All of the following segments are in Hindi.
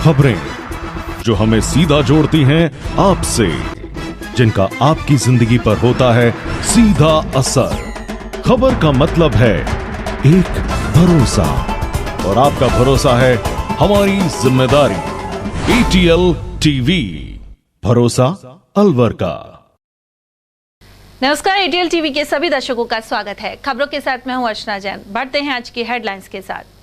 खबरें जो हमें सीधा जोड़ती हैं आपसे, जिनका आपकी जिंदगी पर होता है सीधा असर। खबर का मतलब है एक भरोसा, और आपका भरोसा है हमारी जिम्मेदारी। ATL टीवी, भरोसा अलवर का। नमस्कार, ATL टीवी के सभी दर्शकों का स्वागत है। खबरों के साथ मैं हूं अर्चना जैन। बढ़ते हैं आज की हेडलाइंस के साथ।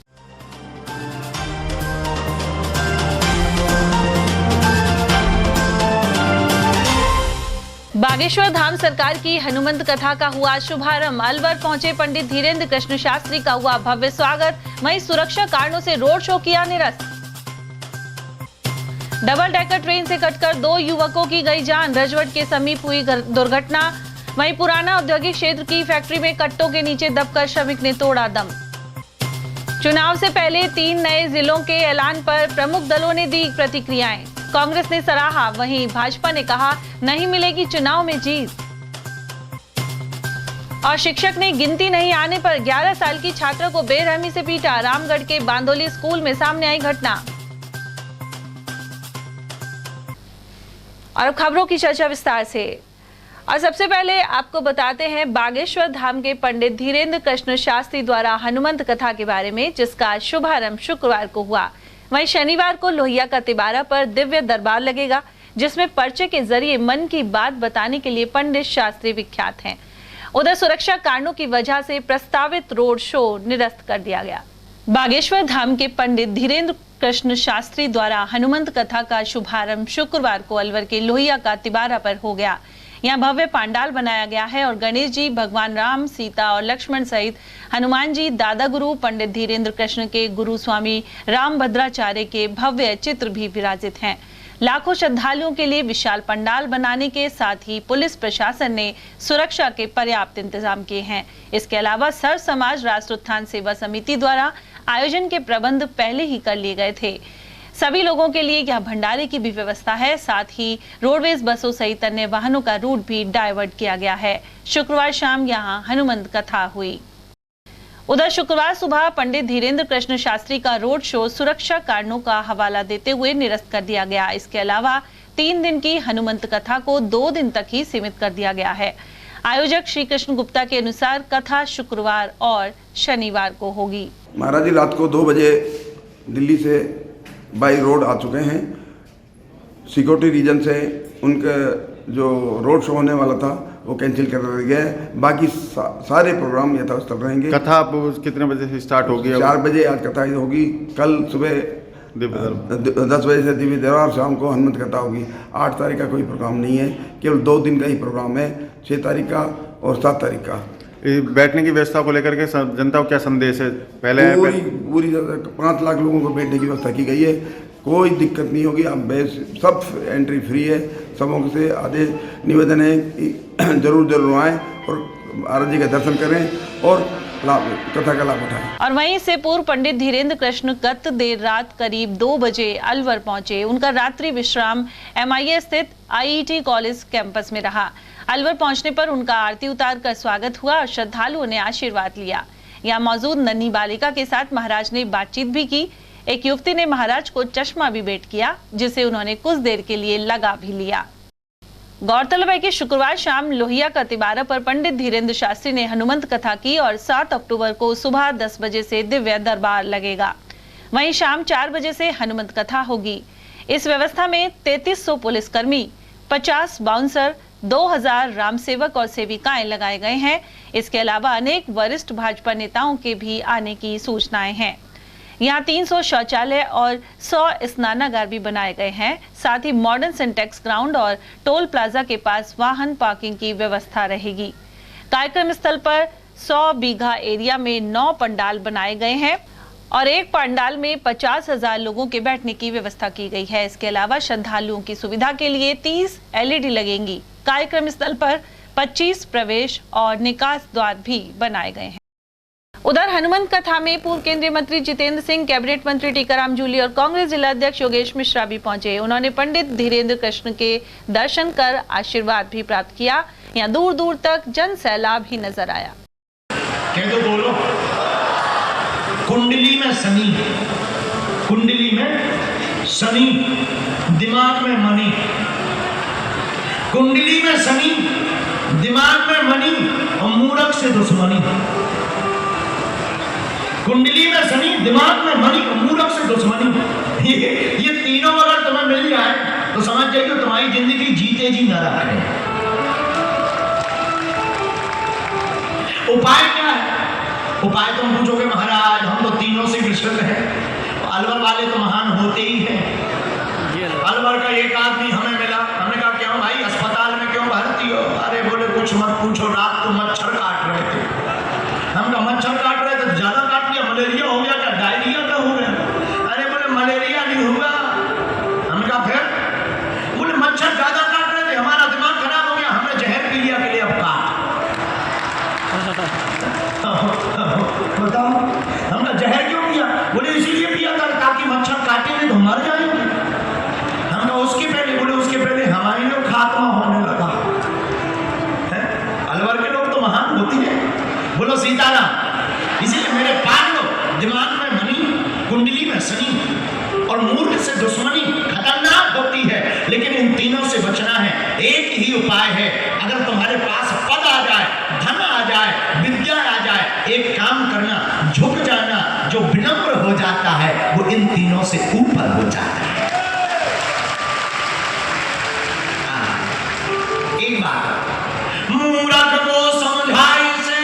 बागेश्वर धाम सरकार की हनुमंत कथा का हुआ शुभारंभ। अलवर पहुंचे पंडित धीरेन्द्र कृष्ण शास्त्री का हुआ भव्य स्वागत। वहीं सुरक्षा कारणों से रोड शो किया निरस्त। डबल डेकर ट्रेन से कटकर 2 युवकों की गई जान। रजवट के समीप हुई दुर्घटना। वहीं पुराना औद्योगिक क्षेत्र की फैक्ट्री में कट्टों के नीचे दबकर श्रमिक ने तोड़ा दम। चुनाव से पहले 3 नए जिलों के ऐलान पर प्रमुख दलों ने दी प्रतिक्रियाएं। कांग्रेस ने सराहा, वहीं भाजपा ने कहा नहीं मिलेगी चुनाव में जीत। और शिक्षक ने गिनती नहीं आने पर 11 साल की छात्रा को बेरहमी से पीटा। रामगढ़ के बांदोली स्कूल में सामने आई घटना। और खबरों की चर्चा विस्तार से। और सबसे पहले आपको बताते हैं बागेश्वर धाम के पंडित धीरेन्द्र कृष्ण शास्त्री द्वारा हनुमंत कथा के बारे में, जिसका शुभारंभ शुक्रवार को हुआ। वहीं शनिवार को लोहिया का तिबारा पर दिव्य दरबार लगेगा, जिसमें पर्चे के जरिए मन की बात बताने के लिए पंडित शास्त्री विख्यात हैं। उधर सुरक्षा कारणों की वजह से प्रस्तावित रोड शो निरस्त कर दिया गया। बागेश्वर धाम के पंडित धीरेन्द्र कृष्ण शास्त्री द्वारा हनुमंत कथा का शुभारंभ शुक्रवार को अलवर के लोहिया का तिबारा पर हो गया। यहाँ भव्य पांडाल बनाया गया है और गणेश जी, भगवान राम, सीता और लक्ष्मण सहित हनुमान जी, दादा गुरु पंडित धीरेन्द्र कृष्ण के गुरु स्वामी रामभद्राचार्य के भव्य चित्र भी विराजित हैं। लाखों श्रद्धालुओं के लिए विशाल पंडाल बनाने के साथ ही पुलिस प्रशासन ने सुरक्षा के पर्याप्त इंतजाम किए हैं। इसके अलावा सर समाज राष्ट्र उत्थान सेवा समिति द्वारा आयोजन के प्रबंध पहले ही कर लिए गए थे। सभी लोगों के लिए यह भंडारे की भी व्यवस्था है। साथ ही रोडवेज बसों सहित अन्य वाहनों का रूट भी डायवर्ट किया गया है। शुक्रवार शाम यहां हनुमंत कथा हुई। उधर शुक्रवार सुबह पंडित धीरेन्द्र कृष्ण शास्त्री का रोड शो सुरक्षा कारणों का हवाला देते हुए निरस्त कर दिया गया। इसके अलावा 3 दिन की हनुमंत कथा को 2 दिन तक ही सीमित कर दिया गया है। आयोजक श्री कृष्ण गुप्ता के अनुसार कथा शुक्रवार और शनिवार को होगी। महाराज जी रात को 2 बजे दिल्ली से बाई रोड आ चुके हैं। सिक्योरिटी रीजन से उनका जो रोड शो होने वाला था वो कैंसिल कर दिया गया है। बाकी सारे प्रोग्राम यथावस्थ रहेंगे। कथा आप कितने बजे से स्टार्ट होगी? 4 बजे आज कथा होगी। कल सुबह 10 बजे से दिव्य दरबार, शाम को हनुमंत कथा होगी। 8 तारीख का कोई प्रोग्राम नहीं है, केवल 2 दिन का ही प्रोग्राम है, 6 तारीख का और 7 तारीख का। बैठने की व्यवस्था को लेकर के जनता को क्या संदेश है? पहले पूरी 5 लाख लोगों को बैठने की व्यवस्था की गई है। कोई दिक्कत नहीं होगी। अब सब एंट्री फ्री है। सबों से आदेश निवेदन है कि जरूर आएँ और महाराज जी का दर्शन करें और कथा का लाभ उठाएं। और वहीं से पूर्व पंडित धीरेन्द्र कृष्ण गत देर रात करीब 2 बजे अलवर पहुंचे। उनका रात्रि विश्राम MIA स्थित IET कॉलेज कैंपस में रहा। अलवर पहुंचने पर उनका आरती उतार कर स्वागत हुआ और श्रद्धालुओं ने आशीर्वाद लिया। यहाँ मौजूद नन्ही बालिका के साथ महाराज ने बातचीत भी की। एक युवती ने महाराज को चश्मा भी भेंट किया, जिसे उन्होंने कुछ देर के लिए लगा भी लिया। गौरतलब है कि शुक्रवार शाम लोहिया का तिबारा पर पंडित धीरेन्द्र शास्त्री ने हनुमंत कथा की और 7 अक्टूबर को सुबह 10 बजे से दिव्य दरबार लगेगा। वहीं शाम 4 बजे से हनुमंत कथा होगी। इस व्यवस्था में 3300 पुलिसकर्मी, 50 बाउंसर, 2000 राम सेवक और सेविकाएं लगाए गए हैं। इसके अलावा अनेक वरिष्ठ भाजपा नेताओं के भी आने की सूचनाएं हैं। यहाँ 300 शौचालय और 100 स्नानागार भी बनाए गए हैं। साथ ही मॉडर्न सिंटेक्स ग्राउंड और टोल प्लाजा के पास वाहन पार्किंग की व्यवस्था रहेगी। कार्यक्रम स्थल पर 100 बीघा एरिया में 9 पंडाल बनाए गए हैं और एक पंडाल में 50,000 लोगों के बैठने की व्यवस्था की गई है। इसके अलावा श्रद्धालुओं की सुविधा के लिए 30 LED लगेंगी। कार्यक्रम स्थल पर 25 प्रवेश और निकास द्वार भी बनाए गए हैं। उधर हनुमंत कथा में पूर्व केंद्रीय मंत्री जितेंद्र सिंह, कैबिनेट मंत्री टीकाराम जूली और कांग्रेस जिला अध्यक्ष योगेश मिश्रा भी पहुंचे। उन्होंने पंडित धीरेन्द्र कृष्ण के दर्शन कर आशीर्वाद भी प्राप्त किया। यहाँ दूर दूर तक जन सैलाब ही नजर आया। कह दो, बोलो। कुंडली में शनि, कुंडली में शनि, दिमाग में मनी। कुंडली में शनि, दिमाग में मनी और मूर्ख से दुश्मनी। कुंडली में शनि, दिमाग में मनी और मूर्ख से दुश्मनी। ये तीनों अगर तुम्हें मिल जाए तो समझ जाइए तुम्हारी जिंदगी जीते जी न रखे। उपाय क्या है? उपाय तुम पूछोगे महाराज हम तो तीनों से विचलित हैं। अलवर वाले तो महान होते ही हैं। अलवर का एक आदमी हमें मिला, हमने कहा क्यों भाई अस्पताल में क्यों भर्ती हो? अरे बोले कुछ मत पूछो, रात को मच्छर काट रहे थे। हम कहा मच्छर काट रहे थे तो ज्यादा काट लिया, मलेरिया हो गया क्या, डायरिया का हो गया? अरे बोले मलेरिया नहीं होगा। हमने कहा फिर? बोले मच्छर ज्यादा काट रहे थे, हमारा दिमाग खराब हो गया, हमने जहर पी लिया के लिए अब काट। बताओ हमने जहर क्यों पिया? बोले इसीलिए पिया था ताकि मच्छर काटेंगे तो मर जाएंगे। हम कहा उसके पहले? बोले उसके पहले हमारे लोग खात्मा होने लगा है। अलवर के लोग तो महान होती है। बोलो सीताराम। इसीलिए मेरे पागलो, दिमाग में मनी, कुंडली में शनि और मूर्ख से दुश्मनी खतरनाक होती है, लेकिन इन तीनों से बचना है। एक ही उपाय है, अगर तुम्हारे पास पद आ जाए, धन आ जाए, विद्या आ जाए, एक काम करना, झुक जाना। जो विनम्र हो जाता है वो इन तीनों से ऊपर हो जाता है। एक बात मूर्ख को समझाए से,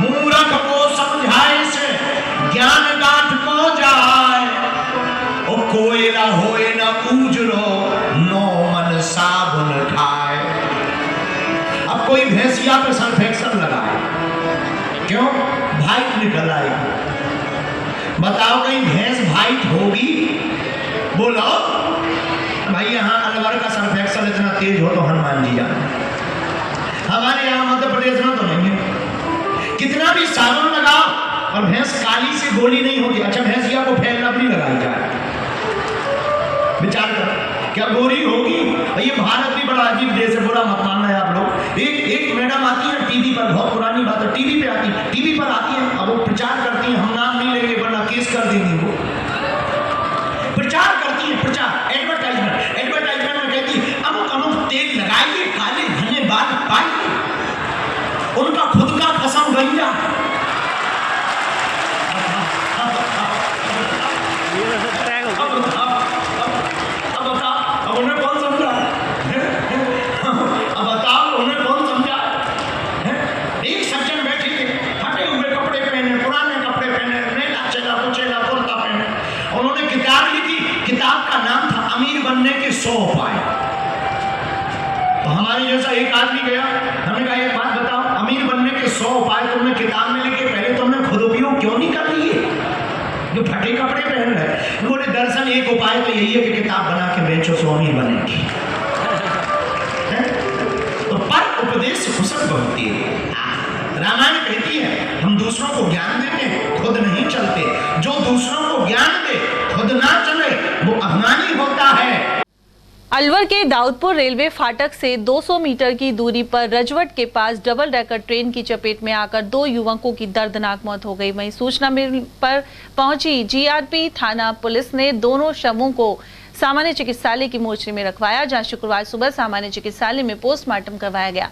मूर्ख को समझाए से ज्ञान गांठ को जाए। ओ कोयला होए न उजरो, नो मन साबुन खाए। अब कोई भैंसिया पे सल्फेक्शन लगाए, क्यों? भाइट निकल आएगी। बताओ कहीं भैंस भाइट होगी? बोलो भाई। यहाँ अलवर का सल्फेक्शन इतना तेज हो तो हनुमान जी जाने, हमारे यहाँ मध्य प्रदेश में तो नहीं है। कितना भी साबुन लगाओ और भैंस काली से गोली नहीं होगी। अच्छा भैंसिया को फैलना भी लगाई जाए, विचार करो क्या गोरी होगी? ये भारत भी बड़ा अजीब देश है, बुरा मत मानना है आप लोग। एक मैडम आती है टीवी पर, बहुत पुरानी बात है, टीवी पे आती है, टीवी पर आती है, अब वो प्रचार करती है, हम नाम नहीं लेंगे वरना केस कर देंगे। वो प्रचार करती है, प्रचार एडवर्टाइजमेंट में कहती है अमुक अमुक तेल लगाइए, काले घने बाल पाइए, उनका खुद का कसम गंजा। उन्हें कौन समझा? अब बताओ उन्हें कौन समझा? एक सज्जन बैठे थे, फटे हुए कपड़े पहने, पुराने कपड़े पहने, नैला चेला कुचेला कुर्ता पहने। उन्होंने किताब लिखी, किताब का नाम था अमीर बनने के 100 उपाय। तो हमारे जैसा एक आदमी गया, हमने कहा एक बात बताओ, अमीर बनने के 100 उपाय तुमने किताब में लिखे, पहले तुमने खुद उपयोग क्यों नहीं कर लिए? जो फटे कपड़े पहन रहे। बोले दरअसल एक उपाय तो यही है कि किताब बना के बेचो, स्वामी बनेगी। तो पर उपदेश कुशल होती है। रामायण कहती है हम दूसरों को ज्ञान देते हैं, खुद नहीं चलते। जो दूसरों को ज्ञान दे, खुद ना चले, वो अभिमानी होता है। अलवर के दाऊदपुर रेलवे फाटक से 200 मीटर की दूरी पर रजवट के पास डबल डेकर ट्रेन की चपेट में आकर 2 युवकों की दर्दनाक मौत हो गई। वहीं सूचना मिलने पर पहुंची जीआरपी थाना पुलिस ने दोनों शवों को सामान्य चिकित्सालय की मोर्चरी में रखवाया, जहां शुक्रवार सुबह सामान्य चिकित्सालय में पोस्टमार्टम करवाया गया।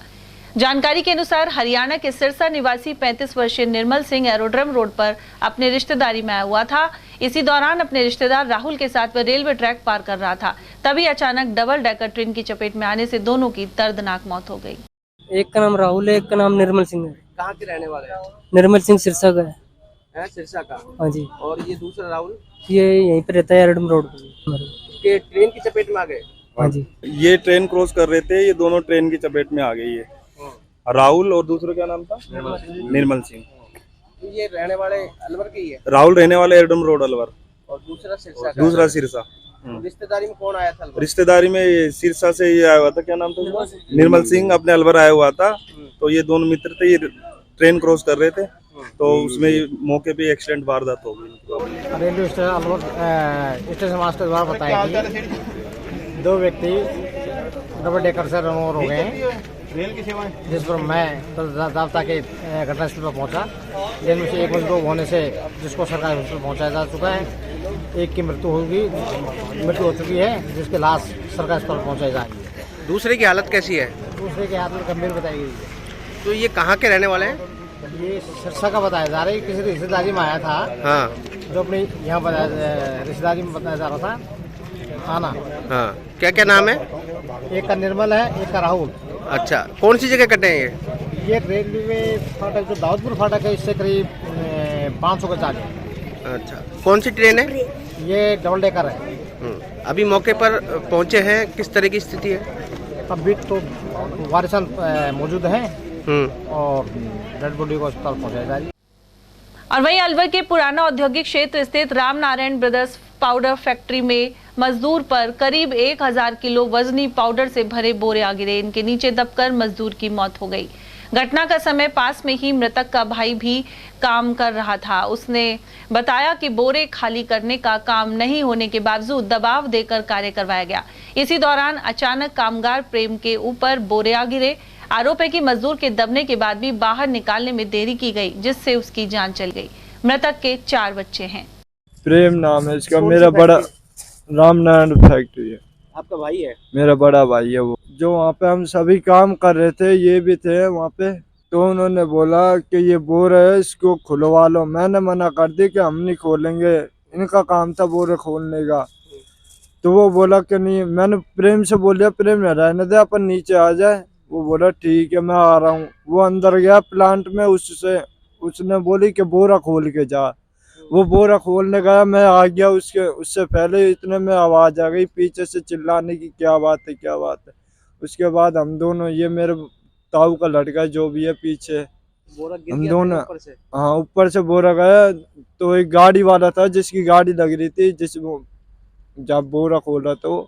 जानकारी के अनुसार हरियाणा के सिरसा निवासी 35 वर्षीय निर्मल सिंह एरोड्रम रोड पर अपने रिश्तेदारी में आया हुआ था। इसी दौरान अपने रिश्तेदार राहुल के साथ वह रेलवे ट्रैक पार कर रहा था, तभी अचानक डबल डेकर ट्रेन की चपेट में आने से दोनों की दर्दनाक मौत हो गई। एक का नाम राहुल है, एक का नाम निर्मल सिंह है। कहाँ के रहने वाले हैं? निर्मल सिंह सिरसा का है। सिरसा का? हाँ जी। और ये दूसरा राहुल? ये यहीं पे रहता है एरोड्रम रोड पर। के ट्रेन की चपेट में आ गए? हाँ जी। ये ट्रेन क्रॉस कर रहे थे, ये दोनों ट्रेन की चपेट में आ गई है। राहुल और दूसरा क्या नाम था? निर्मल सिंह। ये रहने वाले अलवर के ही है? राहुल रहने वाले एरोड्रम रोड अलवर, और दूसरा सिरसा का? दूसरा सिरसा। रिश्तेदारी में कौन आया था अलवर? रिश्तेदारी में सिरसा से ये आया हुआ था, क्या नाम था? निर्मल सिंह अपने अलवर आया हुआ था। तो ये दोनों मित्र थे, ये ट्रेन क्रॉस कर रहे थे, तो उसमें मौके पे एक्सीडेंट वारदात हो गई। Railway station Alwar station master द्वारा बताया कि 2 व्यक्ति डबल डेकर से रन ओवर हो गए हैं रेल की सेवाएं जिस पर मैं तददावता के घटनास्थल पर पहुंचा, जिनमें से एक मजदूर होने से जिसको सरकारी हॉस्पिटल पहुंचाया जा चुका है, एक की मृत्यु हो चुकी है, जिसके लाश सरकारी अस्पताल पहुंचाई जाएगी। दूसरे की हालत कैसी है? दूसरे की हालत गंभीर बताई गई है। तो ये कहाँ के रहने वाले हैं? ये सिरसा का बताया जा रहा है, किसी रिश्तेदारी में आया था। हाँ जो अपनी यहाँ रिश्तेदारी में बताया जा रहा था आना। हाँ, क्या क्या नाम है? एक का निर्मल है, एक का राहुल। अच्छा, कौन सी जगह कटे हैं ये रेलवे फाटक जो दाऊदपुर फाटक है, इससे करीब 500 गज आगे। अच्छा, कौन सी ट्रेन है? ये डबल डेकर है। अभी मौके पर पहुंचे हैं, किस तरह की स्थिति है? अभी तो वारिसान मौजूद हैं और डेड बॉडी को अस्पताल पहुंचाया जा रही है। और वहीं अलवर के पुराना औद्योगिक क्षेत्र स्थित रामनारायण ब्रदर्स पाउडर फैक्ट्री में मजदूर पर करीब 1000 किलो वजनी पाउडर से भरे बोरे आ गिरे। इनके नीचे दबकर मजदूर की मौत हो गई। घटना का समय पास में ही मृतक का भाई भी काम कर रहा था। उसने बताया कि बोरे खाली करने का काम नहीं होने के बावजूद दबाव देकर कार्य करवाया गया। इसी दौरान अचानक कामगार प्रेम के ऊपर बोरे आ गिरे। आरोप है कि मजदूर के दबने के बाद भी बाहर निकालने में देरी की गई, जिससे उसकी जान चल गई। मृतक के 4 बच्चे हैं। प्रेम नाम है इसका। मेरा बड़ा रामनारायण फैक्ट्री है। आपका भाई है? मेरा बड़ा भाई है वो। जो वहाँ पे हम सभी काम कर रहे थे, ये भी थे वहाँ पे, तो उन्होंने बोला कि ये बोर है, इसको खुलवा लो। मैंने मना कर दी कि हम नहीं खोलेंगे, इनका काम था बोरे खोलने का। तो वो बोला कि नहीं। मैंने प्रेम से बोल दिया, प्रेम रहने दे, अपन नीचे आ जाए। वो बोला ठीक है मैं आ रहा हूँ। वो अंदर गया प्लांट में, उसने बोली कि बोरा खोल के जा। वो बोरा खोलने गया, मैं आ गया उससे पहले इतने में आवाज आ गई पीछे से चिल्लाने की, क्या बात है क्या बात है। उसके बाद हम दोनों, ये मेरे ताऊ का लड़का जो भी है पीछे, हम दोनों, हाँ ऊपर से बोरा गया। तो एक गाड़ी वाला था जिसकी गाड़ी लग रही थी, जब बोरा खोल रहा तो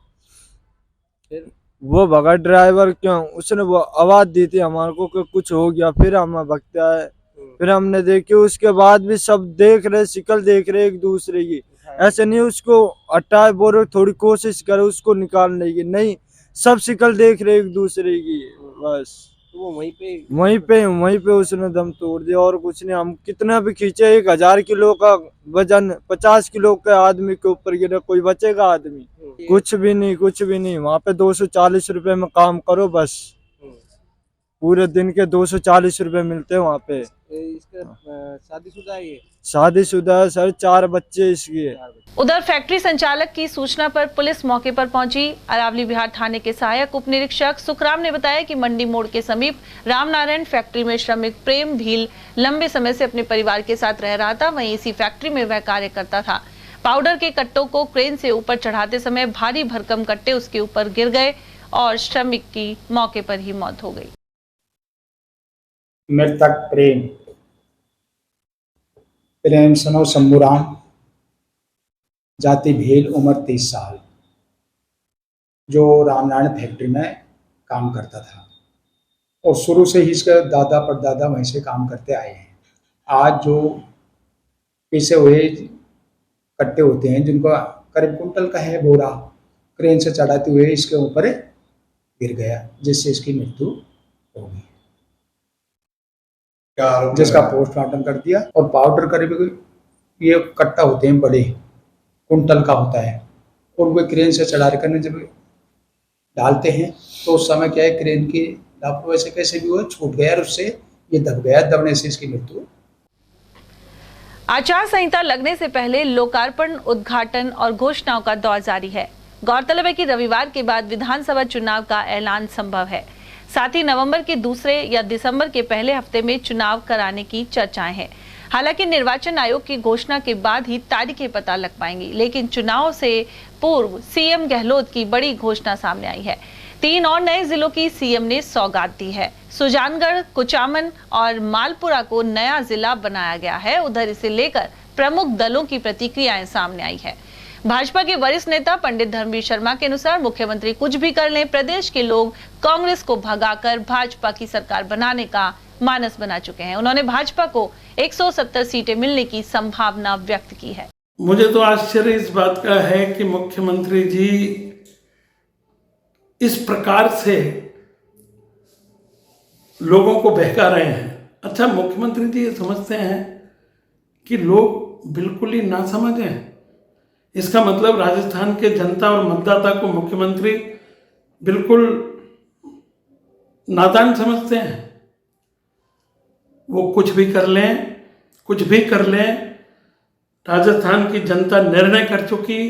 वो भगा ड्राइवर। क्यों? उसने वो आवाज दी थी हमारे को कि कुछ हो गया। फिर हम भगते आए, फिर हमने देखी। उसके बाद भी सब देख रहे, शिकल देख रहे एक दूसरे की। ऐसे नहीं उसको हटाए बोरे, थोड़ी कोशिश करे उसको निकालने की, नहीं, सब शिकल देख रहे एक दूसरे की बस। तो वो वहीं पे उसने दम तोड़ दिया और कुछ नहीं। हम कितना भी खींचे, 1000 किलो का वजन 50 किलो के आदमी के ऊपर गिरा, कोई बचेगा आदमी? कुछ भी नहीं। वहाँ पे 240 रुपए में काम करो बस। पूरे दिन के 240 रुपए मिलते हैं वहाँ पे। शादीशुदा है ये? शादीशुदा है सर, 4 बच्चे इसकी है। उधर फैक्ट्री संचालक की सूचना पर पुलिस मौके पर पहुंची। अरावली बिहार थाने के सहायक उप निरीक्षक सुखराम ने बताया कि मंडी मोड़ के समीप रामनारायण फैक्ट्री में श्रमिक प्रेम भील लंबे समय से अपने परिवार के साथ रह रहा था। वहीं इसी फैक्ट्री में वह कार्य करता था। पाउडर के कट्टों को क्रेन से ऊपर चढ़ाते समय भारी भरकम कट्टे उसके ऊपर गिर गए और श्रमिक की मौके पर ही मौत हो गई। मृतक प्रेम सनो शंभूराम, जाति भील, उम्र 30 साल, जो रामनारायण फैक्ट्री में काम करता था और शुरू से ही इसके दादा परदादा वहीं से काम करते आए हैं। आज जो पीसे हुए कट्टे होते हैं, जिनको करीब कुंटल का है बोरा, क्रेन से चढ़ाते हुए इसके ऊपर गिर गया, जिससे इसकी मृत्यु हो गई, जिसका पोस्टमार्टम कर दिया। और पाउडर करीब ये कट्टा होते हैं, बड़े कुंटल का होता है, और वो क्रेन से चढ़ा कर जब डालते हैं तो उस समय क्या है, क्रेन की लापरवाही से कैसे भी वो छूट गया और उससे ये दब गया। दबने से इसकी मृत्यु। आचार संहिता लगने से पहले लोकार्पण, उद्घाटन और घोषणाओं का दौर जारी है। गौरतलब है कि रविवार के बाद विधानसभा चुनाव का ऐलान संभव है। साथ ही नवंबर के दूसरे या दिसंबर के पहले हफ्ते में चुनाव कराने की चर्चाएं हैं। हालांकि निर्वाचन आयोग की घोषणा के बाद ही तारीखें पता लग पाएंगी, लेकिन चुनाव से पूर्व सीएम गहलोत की बड़ी घोषणा सामने आई है। 3 और नए जिलों की सीएम ने सौगात दी है। सुजानगढ़, कुचामन और मालपुरा को नया जिला बनाया गया है। उधर इसे लेकर प्रमुख दलों की प्रतिक्रियाएं सामने आई है। भाजपा के वरिष्ठ नेता पंडित धर्मवीर शर्मा के अनुसार मुख्यमंत्री कुछ भी कर लें, प्रदेश के लोग कांग्रेस को भगाकर भाजपा की सरकार बनाने का मानस बना चुके हैं। उन्होंने भाजपा को 170 सीटें मिलने की संभावना व्यक्त की है। मुझे तो आश्चर्य इस बात का है कि मुख्यमंत्री जी इस प्रकार से लोगों को बहका रहे हैं। अच्छा, मुख्यमंत्री जी ये समझते हैं कि लोग बिल्कुल ही ना समझें। इसका मतलब राजस्थान के जनता और मतदाता को मुख्यमंत्री बिल्कुल नादान समझते हैं। वो कुछ भी कर लें, राजस्थान की जनता निर्णय कर चुकी।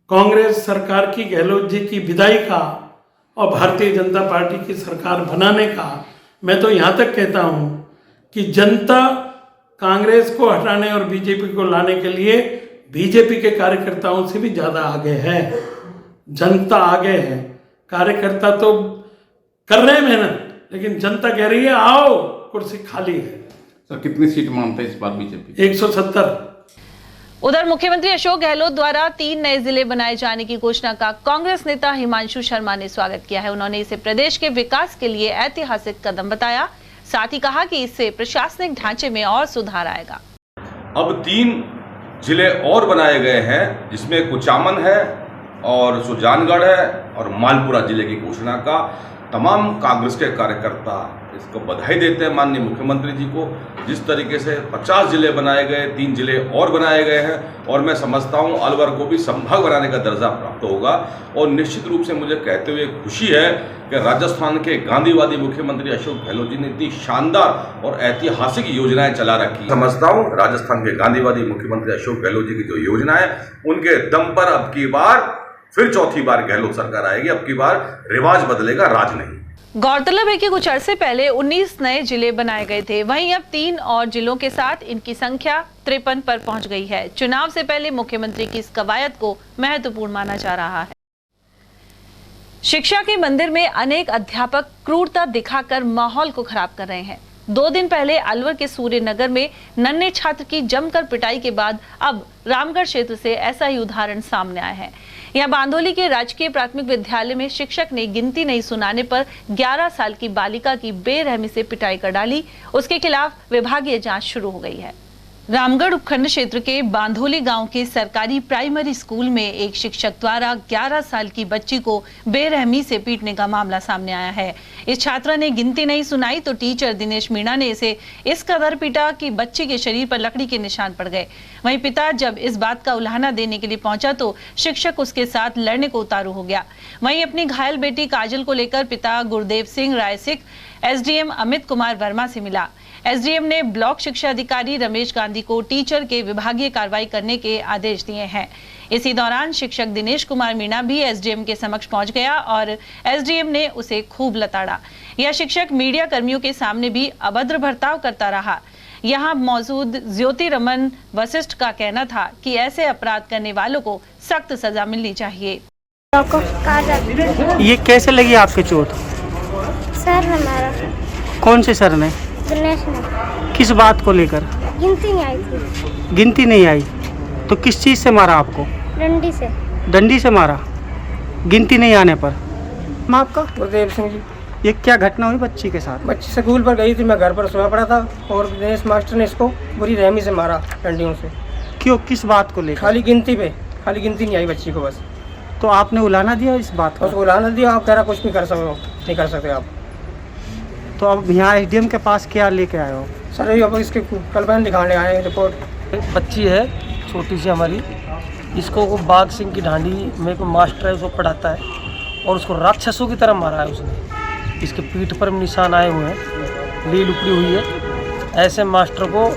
कांग्रेस सरकार की, गहलोत जी की विदाई का और भारतीय जनता पार्टी की सरकार बनाने का, मैं तो यहाँ तक कहता हूँ कि जनता कांग्रेस को हटाने और बीजेपी को लाने के लिए बीजेपी के कार्यकर्ताओं से भी ज़्यादा आगे है। जनता आगे है, कार्यकर्ता तो कर रहे हैं मेहनत, लेकिन जनता कह रही है आओ, कुर्सी खाली है। सर, कितनी सीट मानते हैं इस बार बीजेपी? 170। उधर मुख्यमंत्री अशोक गहलोत द्वारा 3 नए जिले बनाए जाने की घोषणा का कांग्रेस नेता हिमांशु शर्मा ने स्वागत किया है। उन्होंने इसे प्रदेश के विकास के लिए ऐतिहासिक कदम बताया। साथ ही कहा कि इससे प्रशासनिक ढांचे में और सुधार आएगा। अब 3 जिले और बनाए गए हैं, जिसमें कुचामन है और सुजानगढ़ है और मालपुरा जिले की घोषणा का तमाम कांग्रेस के कार्यकर्ता इसको बधाई देते हैं माननीय मुख्यमंत्री जी को। जिस तरीके से 50 जिले बनाए गए, 3 जिले और बनाए गए हैं, और मैं समझता हूं अलवर को भी संभाग बनाने का दर्जा प्राप्त होगा। और निश्चित रूप से मुझे कहते हुए खुशी है कि राजस्थान के गांधीवादी मुख्यमंत्री अशोक गहलोत जी ने इतनी शानदार और ऐतिहासिक योजनाएं चला रखी। समझता हूं राजस्थान के गांधीवादी मुख्यमंत्री अशोक गहलोत जी की जो योजना है, उनके दम पर अब की बार फिर चौथी बार गहलोत सरकार आएगी। अब की बार रिवाज बदलेगा, राज नहीं। गौरतलब है कि कुछ अरसे पहले 19 नए जिले बनाए गए थे। वहीं अब 3 और जिलों के साथ इनकी संख्या 53 पर पहुंच गई है। चुनाव से पहले मुख्यमंत्री की इस कवायद को महत्वपूर्ण माना जा रहा है। शिक्षा के मंदिर में अनेक अध्यापक क्रूरता दिखाकर माहौल को खराब कर रहे हैं। 2 दिन पहले अलवर के सूर्य नगर में नन्हे छात्र की जमकर पिटाई के बाद अब रामगढ़ क्षेत्र से ऐसा ही उदाहरण सामने आया है। यहाँ बांधोली के राजकीय प्राथमिक विद्यालय में शिक्षक ने गिनती नहीं सुनाने पर 11 साल की बालिका की बेरहमी से पिटाई कर डाली। उसके खिलाफ विभागीय जांच शुरू हो गई है। रामगढ़ उपखंड क्षेत्र के बांधोली गांव के सरकारी प्राइमरी स्कूल में एक शिक्षक द्वारा 11 साल की बच्ची को बेरहमी से पीटने का मामला सामने आया है। इस छात्रा ने गिनती नहीं सुनाई तो टीचर दिनेश मीणा ने इसे इस कदर पीटा कि बच्ची के शरीर पर लकड़ी के निशान पड़ गए। वहीं पिता जब इस बात का उल्हाना देने के लिए पहुंचा तो शिक्षक उसके साथ लड़ने को उतारू हो गया। वहीं अपनी घायल बेटी काजल को लेकर पिता गुरदेव सिंह रायसिक एसडीएम अमित कुमार वर्मा से मिला। एसडीएम ने ब्लॉक शिक्षा अधिकारी रमेश गांधी को टीचर के विभागीय कार्रवाई करने के आदेश दिए हैं। इसी दौरान शिक्षक दिनेश कुमार मीणा भी एसडीएम के समक्ष पहुंच गया और एसडीएम ने उसे खूब लताड़ा। यह शिक्षक मीडिया कर्मियों के सामने भी अभद्र बर्ताव करता रहा। यहाँ मौजूद ज्योति रमन वशिष्ठ का कहना था कि ऐसे अपराध करने वालों को सख्त सजा मिलनी चाहिए। ये कैसे लगी आपके चोट? सर हमारा। कौन से सर ने? दिनेश ने। किस बात को लेकर? गिनती नहीं आई थी। गिनती नहीं आई तो किस चीज़ से मारा आपको? डंडी से। डंडी से मारा, गिनती नहीं आने पर। मैं आपका गुरदेव सिंह जी। ये क्या घटना हुई बच्ची के साथ? बच्ची स्कूल पर गई थी, मैं घर पर सोया पड़ा था और दिनेश मास्टर ने इसको बुरी रहमी से मारा डंडियों से। क्यों, किस बात को लेकर? खाली गिनती पे, खाली गिनती नहीं आई बच्ची को बस। तो आपने उलाना दिया इस बात को? उलाना दिया, आप तेरा कुछ भी कर सकते हो, नहीं कर सकते आप। तो अब यहाँ एसडीएम के पास क्या लेके आए हो? सर अब इसके कल बयान दिखाने आए हैं रिपोर्ट। बच्ची है छोटी सी हमारी, इसको वो बाघ सिंह की ढांडी में को मास्टर है उसको पढ़ाता है और उसको राक्षसों की तरह मारा है उसने। इसके पीठ पर निशान आए हुए हैं, लील उपड़ी हुई है। ऐसे मास्टर को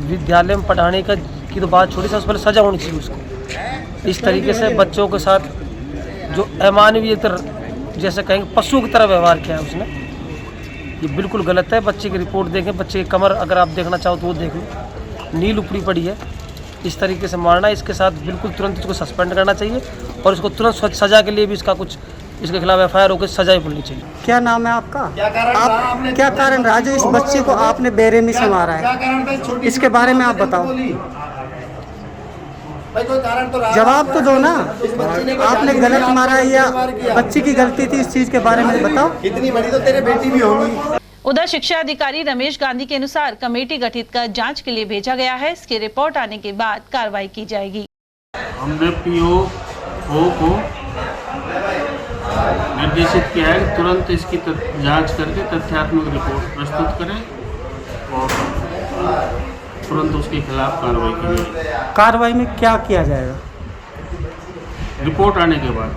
विद्यालय में पढ़ाने की तो बात छोड़ी, सबसे पहले सजा होनी चाहिए उसको। इस तरीके से बच्चों के साथ जो अमानवीय जैसे कहेंगे पशुओं की तरह व्यवहार किया है उसने, ये बिल्कुल गलत है। बच्चे की रिपोर्ट देखें, बच्चे की कमर अगर आप देखना चाहो तो वो देख लो, नील उपड़ी पड़ी है। इस तरीके से मारना, इसके साथ बिल्कुल तुरंत इसको सस्पेंड करना चाहिए और इसको तुरंत सजा के लिए भी इसका कुछ इसके खिलाफ एफआईआर होकर सजा ही मिलनी चाहिए। क्या नाम है आपका? आप क्या कारण रहा जो इस बच्चे को आपने बेरहमी से मारा है? इसके बारे में आप बताओ, जवाब तो दो ना। आपने गलत मारा या बच्ची की गलती थी, इस चीज के बारे में बताओ। इतनी बड़ी तो तेरे बेटी भी होगी। उधर शिक्षा अधिकारी रमेश गांधी के अनुसार कमेटी गठित कर जांच के लिए भेजा गया है। इसकी रिपोर्ट आने के बाद कार्रवाई की जाएगी। हमने पीओ को निर्देशित किया है कि तुरंत इसकी जांच करके तथ्यात्मक रिपोर्ट प्रस्तुत करें और तुरंत उसके खिलाफ कार्रवाई की जाए। कार्रवाई में क्या किया जाएगा? रिपोर्ट आने के बाद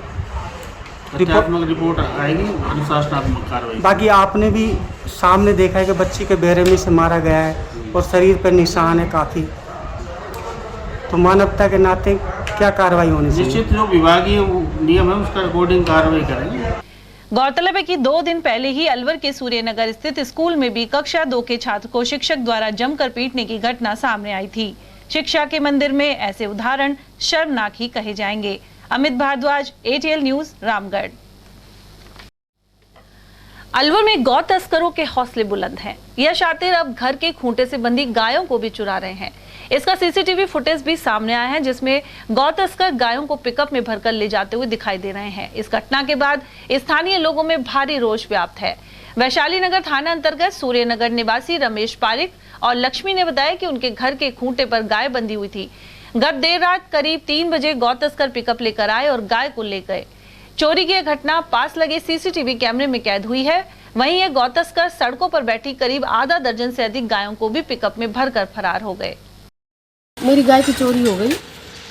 तथ्यात्मक रिपोर्ट आएगी, अनुशासनात्मक कार्रवाई। बाकी आपने भी सामने देखा है कि बच्ची के बेरहमी से मारा गया है और शरीर पर निशान है काफ़ी, तो मानवता के नाते क्या कार्रवाई होनी चाहिए? निश्चित जो विभागीय नियम है उसका अकॉर्डिंग कार्रवाई करेंगे। गौरतलब है कि 2 दिन पहले ही अलवर के सूर्यनगर स्थित स्कूल में भी कक्षा 2 के छात्र को शिक्षक द्वारा जमकर पीटने की घटना सामने आई थी। शिक्षा के मंदिर में ऐसे उदाहरण शर्मनाक ही कहे जाएंगे। Amit Bhardwaj, ATL news, Ramgarh. अलवर में गौ तस्करों के हौसले बुलंद हैं। यह शातिर अब घर के खूंटे से बंधी गायों को भी चुरा रहे हैं। इसका CCTV फुटेज भी सामने आया है, जिसमें गौ तस्कर गायों को पिकअप में भरकर ले जाते हुए दिखाई दे रहे हैं। इस घटना के बाद स्थानीय लोगों में भारी रोष व्याप्त है। वैशाली नगर थाना अंतर्गत सूर्यनगर निवासी रमेश पारिक और लक्ष्मी ने बताया कि उनके घर के खूंटे पर गाय बंधी हुई थी। गत देर रात करीब 3 बजे गौ तस्कर पिकअप लेकर आए और गाय को ले गए। चोरी की घटना पास लगे CCTV कैमरे में कैद हुई है। वहीं ये गौ तस्कर सड़कों पर बैठी करीब आधा दर्जन से अधिक गायों को भी पिकअप में भरकर फरार हो गए। मेरी गाय की चोरी हो गई।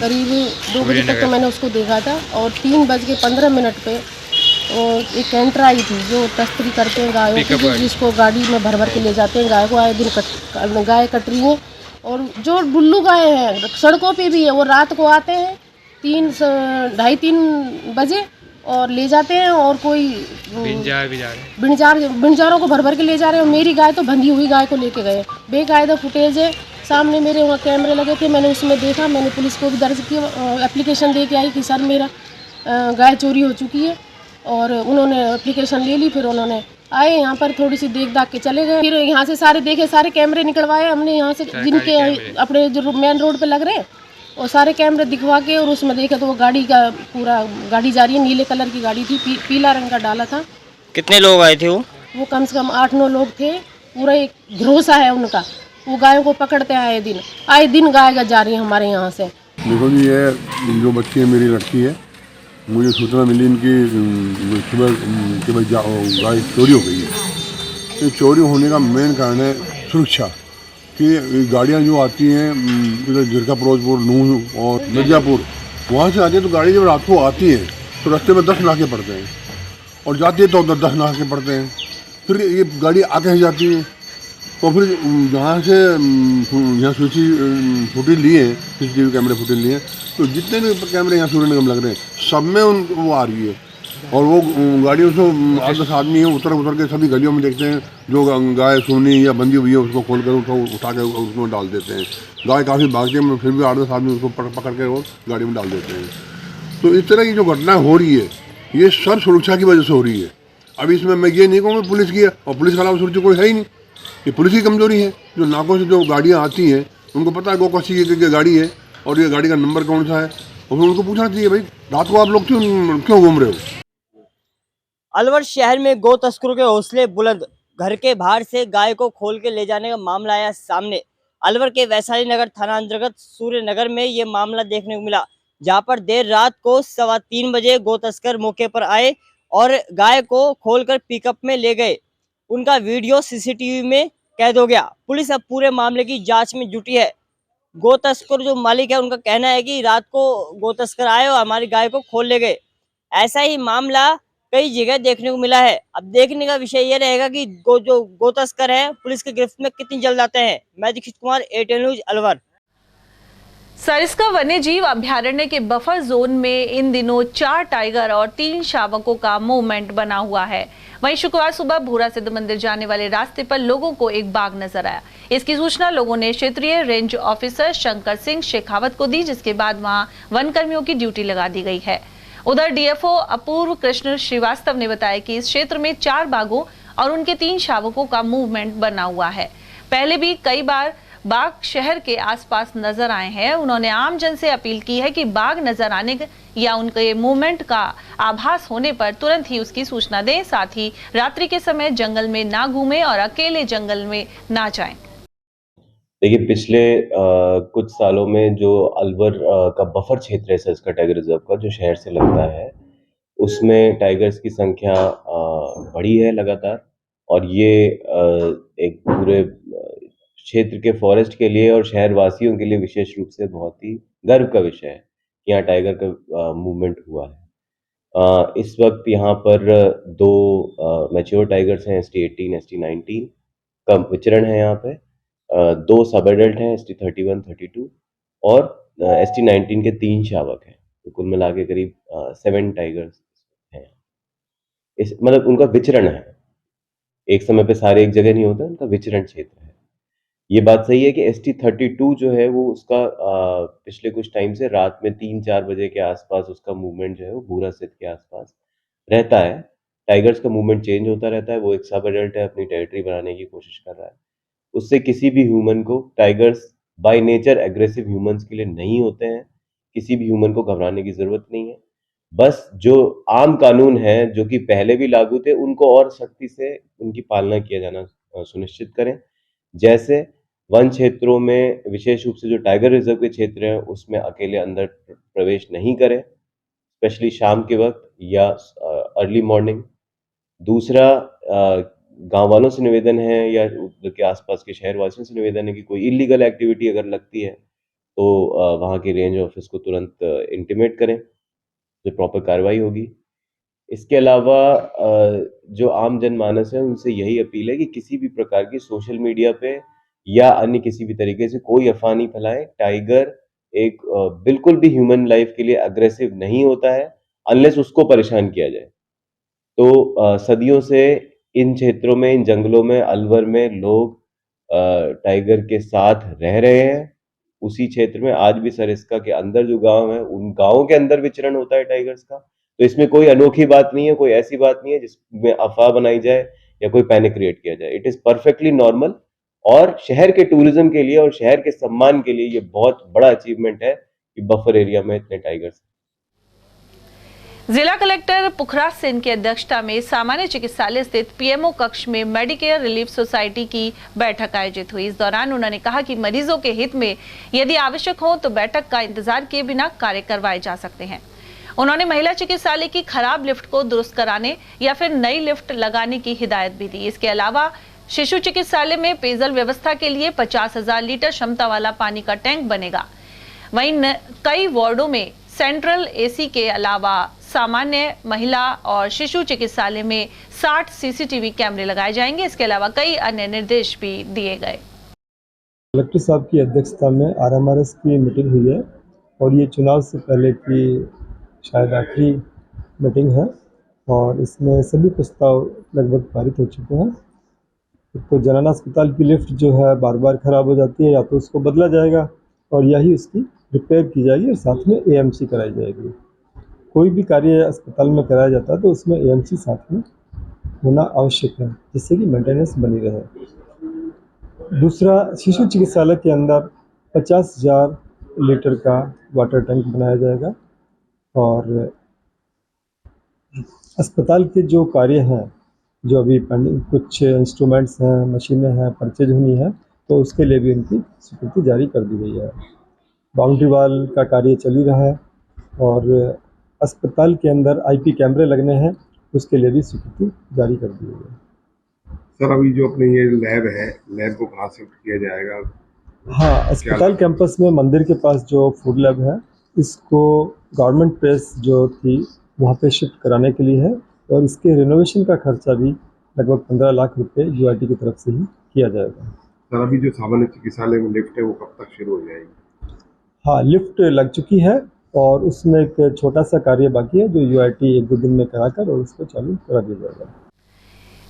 करीब 2 बजे तक तो मैंने उसको देखा था और 3:15 पे एक कैंटर आई थी जो तस्करी करते हैं गायों की, जिसको गाड़ी में भर भर के ले जाते हैं। गाय को आए दिन गाय कट रही हैं और जो बुल्लू गाय हैं सड़कों पे भी है, वो रात को आते हैं 2:30-3 बजे और ले जाते हैं और कोई बिंजारों को भर भर के ले जा रहे हैं। मेरी गाय तो बंधी हुई गाय को लेके गए। बेकायदा फुटेज है, सामने मेरे वहाँ कैमरे लगे थे, मैंने उसमें देखा। मैंने पुलिस को भी दर्ज किया, एप्लीकेशन दे के आई कि सर मेरा गाय चोरी हो चुकी है, और उन्होंने एप्लीकेशन ले ली। फिर उन्होंने आए यहाँ पर, थोड़ी सी देख दाख के चले गए। फिर यहाँ से सारे देखे, सारे कैमरे निकलवाए हमने यहाँ से, जिनके अपने जो मेन रोड पे लग रहे हैं, और सारे कैमरे दिखवा के, और उसमें देखे तो वो गाड़ी का पूरा गाड़ी जा रही है। नीले कलर की गाड़ी थी, पीला रंग का डाला था। कितने लोग आए थे? वो कम से कम 8-9 लोग थे। पूरा एक भरोसा है उनका, वो गायों को पकड़ते आए दिन गाय जा रही है हमारे यहाँ से। देखो जी, ये जो बच्ची है मेरी लड़की है। मुझे सूचना मिली इनकी सुबह कि भाई गाय चोरी हो गई है। तो चोरी होने का मेन कारण है सुरक्षा, कि गाड़ियाँ जो आती हैं इधर जिरका फिरोजपुर, नूह और मिर्ज़ापुर, वहाँ से आती है। तो गाड़ी जब रात को आती है तो रास्ते में 10 नाके पड़ते हैं, और जाती है तो 10 नाके पड़ते हैं। फिर ये गाड़ी आके जाती है, और फिर जहाँ से यहाँ फुटेज लिए हैं, CCTV कैमरे फुटेज लिए हैं, तो जितने भी कैमरे यहाँ सूर्यनगर में लग रहे हैं सब में वो आ रही है। और वो गाड़ियों से 8-10 आदमी हैं, उतर के सभी गलियों में देखते हैं। जो गाय सोनी या बंधी हुई है उसको खोल कर उसको उठा के उसमें डाल देते हैं। गाय काफ़ी भागती है, फिर भी 8-10 आदमी उसको पकड़ के वो गाड़ी में डाल देते हैं। तो इस तरह की जो घटनाएँ हो रही है, ये सब सुरक्षा की वजह से हो रही है। अब इसमें मैं ये नहीं कहूँगा पुलिस की है, और पुलिस के अलावा सुरक्षा कोई है ही नहीं। ये पुलिस की कमजोरी है। जो नाकों से जो गाड़ियाँ आती हैं उनको पता है गो कौन की गाड़ी है और ये गाड़ी का नंबर कौन सा है, और फिर उनको पूछना चाहिए भाई रात को आप लोग क्यों घूम रहे हो। अलवर शहर में गौ तस्करों के हौसले बुलंद। घर के बाहर से गाय को खोल के ले जाने का मामला आया सामने। अलवर के वैशाली नगर थाना अंतर्गत सूर्यनगर में ये मामला देखने को मिला, जहां पर देर रात को 3:15 बजे गौ तस्कर मौके पर आए और गाय को खोलकर पिकअप में ले गए। उनका वीडियो CCTV में कैद हो गया। पुलिस अब पूरे मामले की जांच में जुटी है। गौ तस्कर जो मालिक है उनका कहना है कि रात को गौ तस्कर आए और हमारी गाय को खोल ले गए। ऐसा ही मामला कई जगह देखने को मिला है। अब देखने का विषय यह रहेगा कि जो गौ तस्कर है पुलिस की गिरफ्त में कितनी जल्द आते हैं। मैं दीक्षित कुमार, ATL न्यूज, अलवर। सरिस्का वन्य जीव अभ्यारण्य के बफर जोन में इन दिनों 4 टाइगर और 3 शावकों का मूवमेंट बना हुआ है। वहीं शुक्रवार सुबह भूरा सिद्ध मंदिर जाने वाले रास्ते पर लोगों को एक बाघ नजर आया। इसकी सूचना लोगों ने क्षेत्रीय रेंज ऑफिसर शंकर सिंह शेखावत को दी, जिसके बाद वहां वन कर्मियों की ड्यूटी लगा दी गई है। उधर DFO अपूर्व कृष्ण श्रीवास्तव ने बताया कि इस क्षेत्र में 4 बाघों और उनके 3 शावकों का मूवमेंट बना हुआ है। पहले भी कई बार बाघ शहर के आसपास नजर आए हैं। उन्होंने आम जन से अपील की है कि बाघ नजर आने या उनके मूवमेंट का आभास होने पर तुरंत ही उसकी सूचना दें। साथ ही रात्रि के समय जंगल में ना घूमें और अकेले जंगल में ना जाएं। देखिए, पिछले कुछ सालों में जो अलवर का बफर क्षेत्र है सरिस्का टाइगर रिजर्व का, जो शहर से लगता है, उसमें टाइगर्स की संख्या बढ़ी है लगातार, और ये एक पूरे क्षेत्र के फॉरेस्ट के लिए और शहर वासियों के लिए विशेष रूप से बहुत ही गर्व का विषय है कि यहाँ टाइगर का मूवमेंट हुआ है। इस वक्त यहाँ पर 2 मैच्योर टाइगर्स हैं, ST18, ST19 का विचरण है यहाँ पे। 2 सब एडल्ट हैं, ST31, 32, और ST19 के 3 शावक हैं। तो कुल मिला के करीब 7 टाइगर्स हैं। इस मतलब उनका विचरण है, एक समय पे सारे एक जगह नहीं होते, उनका विचरण क्षेत्र है। ये बात सही है कि ST32 जो है वो उसका पिछले कुछ टाइम से रात में 3-4 बजे के आसपास उसका मूवमेंट जो है वो भूरा स्थित के आसपास रहता है। टाइगर्स का मूवमेंट चेंज होता रहता है, वो एक सब एडल्ट है, अपनी टेरिटरी बनाने की कोशिश कर रहा है। उससे किसी भी ह्यूमन को, tigers by nature aggressive humans के लिए नहीं होते हैं, किसी भी ह्यूमन को घबराने की जरूरत नहीं है। बस जो आम कानून है जो कि पहले भी लागू थे, उनको और सख्ती से उनकी पालना किया जाना सुनिश्चित करें। जैसे वन क्षेत्रों में विशेष रूप से जो टाइगर रिजर्व के क्षेत्र हैं उसमें अकेले अंदर प्रवेश नहीं करें, स्पेशली शाम के वक्त या अर्ली मॉर्निंग। दूसरा, गांव वालों से निवेदन है या उधर के आसपास के शहर वासियों से निवेदन है कि कोई इलीगल एक्टिविटी अगर लगती है तो वहाँ के रेंज ऑफिस को तुरंत इंटीमेट करें, जो प्रॉपर कार्रवाई होगी। इसके अलावा जो आम जनमानस है उनसे यही अपील है कि किसी भी प्रकार की सोशल मीडिया पे या अन्य किसी भी तरीके से कोई अफवाह नहीं फैलाएं। टाइगर एक बिल्कुल भी ह्यूमन लाइफ के लिए अग्रेसिव नहीं होता है अनलेस उसको परेशान किया जाए। तो सदियों से इन क्षेत्रों में, इन जंगलों में, अलवर में लोग टाइगर के साथ रह रहे हैं। उसी क्षेत्र में आज भी सरिस्का के अंदर जो गांव है, उन गांवों के अंदर विचरण होता है टाइगर्स का। तो इसमें कोई अनोखी बात नहीं है, कोई ऐसी बात नहीं है जिसमें अफवाह बनाई जाए या कोई पैनिक क्रिएट किया जाए। इट इज परफेक्टली नॉर्मल, और शहर के टूरिज्म के लिए और शहर के सम्मान के लिए ये बहुत बड़ा अचीवमेंट है कि बफर एरिया में इतने टाइगर्स। जिला कलेक्टर पुखराज सिंह की अध्यक्षता में सामान्य चिकित्सालय स्थित PMO कक्ष में मेडिकेयर रिलीफ सोसाइटी की बैठक आयोजित हुई। इस दौरान उन्होंने कहा कि मरीजों के हित में यदि आवश्यक हो तो बैठक का इंतजार किए बिना कार्य करवाए जा सकते हैं। उन्होंने महिला चिकित्सालय की खराब लिफ्ट को दुरुस्त कराने या फिर नई लिफ्ट लगाने की हिदायत भी दी। इसके अलावा शिशु चिकित्सालय में पेयजल व्यवस्था के लिए 50,000 लीटर क्षमता वाला पानी का टैंक बनेगा। वहीं कई वार्डों में सेंट्रल AC के अलावा सामान्य, महिला और शिशु चिकित्सालय में 60 CCTV कैमरे लगाए जाएंगे। इसके अलावा कई अन्य निर्देश भी दिए गए। कलेक्टर साहब की अध्यक्षता में RMRS की मीटिंग हुई है और ये चुनाव से पहले की शायद आखिरी मीटिंग है, और इसमें सभी प्रस्ताव लगभग पारित हो चुके हैं। तो जनना अस्पताल की लिफ्ट जो है बार बार ख़राब हो जाती है, या तो उसको बदला जाएगा और या ही उसकी रिपेयर की जाएगी और साथ में AMC कराई जाएगी। कोई भी कार्य अस्पताल में कराया जाता है तो उसमें AMC साथ में होना आवश्यक है, जिससे कि मेंटेनेंस बनी रहे। दूसरा, शिशु चिकित्सालय के अंदर 50,000 लीटर का वाटर टैंक बनाया जाएगा, और अस्पताल के जो कार्य हैं, जो अभी पेंडिंग कुछ इंस्ट्रूमेंट्स हैं, मशीनें हैं, परचेज होनी है, तो उसके लिए भी उनकी स्वीकृति जारी कर दी गई है। बाउंड्री वाल का कार्य चल ही रहा है, और अस्पताल के अंदर IP कैमरे लगने हैं, उसके लिए भी स्वीकृति जारी कर दी गई है। सर, अभी जो अपने ये लैब है, लैब को कहाँ शिफ्ट किया जाएगा? हाँ, अस्पताल कैंपस में मंदिर के पास जो फूड लैब है, इसको गवर्नमेंट प्रेस जो थी वहाँ पे शिफ्ट कराने के लिए है, और इसके रिनोवेशन का खर्चा भी लगभग 15 लाख रुपए UIT की तरफ से ही किया जाएगा। सर, अभी जो सामान्य चिकित्सालय में लिफ्ट है वो कब तक शुरू हो जाएगी? हाँ, लिफ्ट लग चुकी है और उसमें एक छोटा सा कार्य बाकी है जो UIT 1-2 दिन में कराकर और उसको चालू करा दिया जाएगा।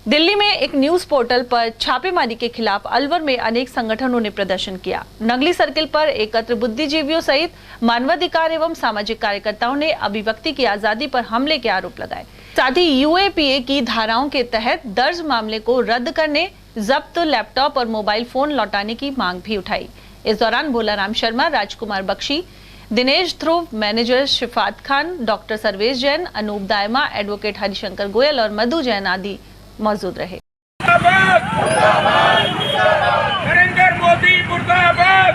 दिल्ली में एक न्यूज पोर्टल पर छापेमारी के खिलाफ अलवर में अनेक संगठनों ने प्रदर्शन किया। नगली सर्किल पर एकत्र बुद्धिजीवियों सहित मानवाधिकार एवं सामाजिक कार्यकर्ताओं ने अभिव्यक्ति की आजादी पर हमले के आरोप लगाए। साथ ही UAPA की धाराओं के तहत दर्ज मामले को रद्द करने, जब्त लैपटॉप और मोबाइल फोन लौटाने की मांग भी उठाई। इस दौरान Bholaram Sharma, Rajkumar Bakshi, Dinesh Dhruv, manager Shifat Khan, doctor Sarvesh Jain, Anoop Dayma, advocate Harishankar Goyal और मधु जैन आदि मौजूद रहे। नरेंद्र मोदी मुर्दाबाद,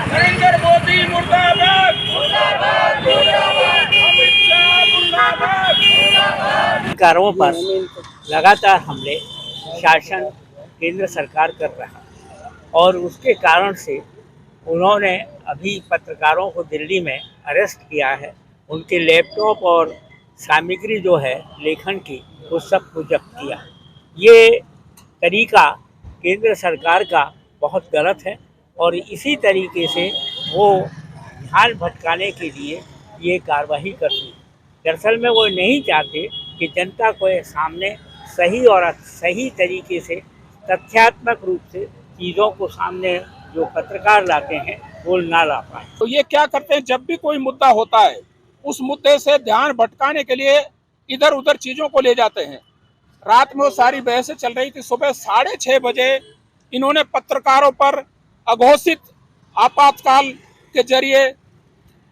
नरेंद्र मोदी मुर्दाबाद, अमित शाह पत्रकारों पर लगातार हमले शासन केंद्र सरकार कर रहा है और उसके कारण से उन्होंने अभी पत्रकारों को दिल्ली में अरेस्ट किया है। उनके लैपटॉप और सामग्री जो है लेखन की वो सब को जब्त किया। ये तरीका केंद्र सरकार का बहुत गलत है और इसी तरीके से वो ध्यान भटकाने के लिए ये कार्रवाई करती है। दरअसल में वो नहीं चाहते कि जनता को सामने सही और सही तरीके से तथ्यात्मक रूप से चीज़ों को सामने जो पत्रकार लाते हैं वो ना ला पाए। तो ये क्या करते हैं, जब भी कोई मुद्दा होता है उस मुद्दे से ध्यान भटकाने के लिए इधर उधर चीज़ों को ले जाते हैं। रात में वो सारी बहसें चल रही थी, सुबह 6:30 बजे इन्होंने पत्रकारों पर अघोषित आपातकाल के जरिए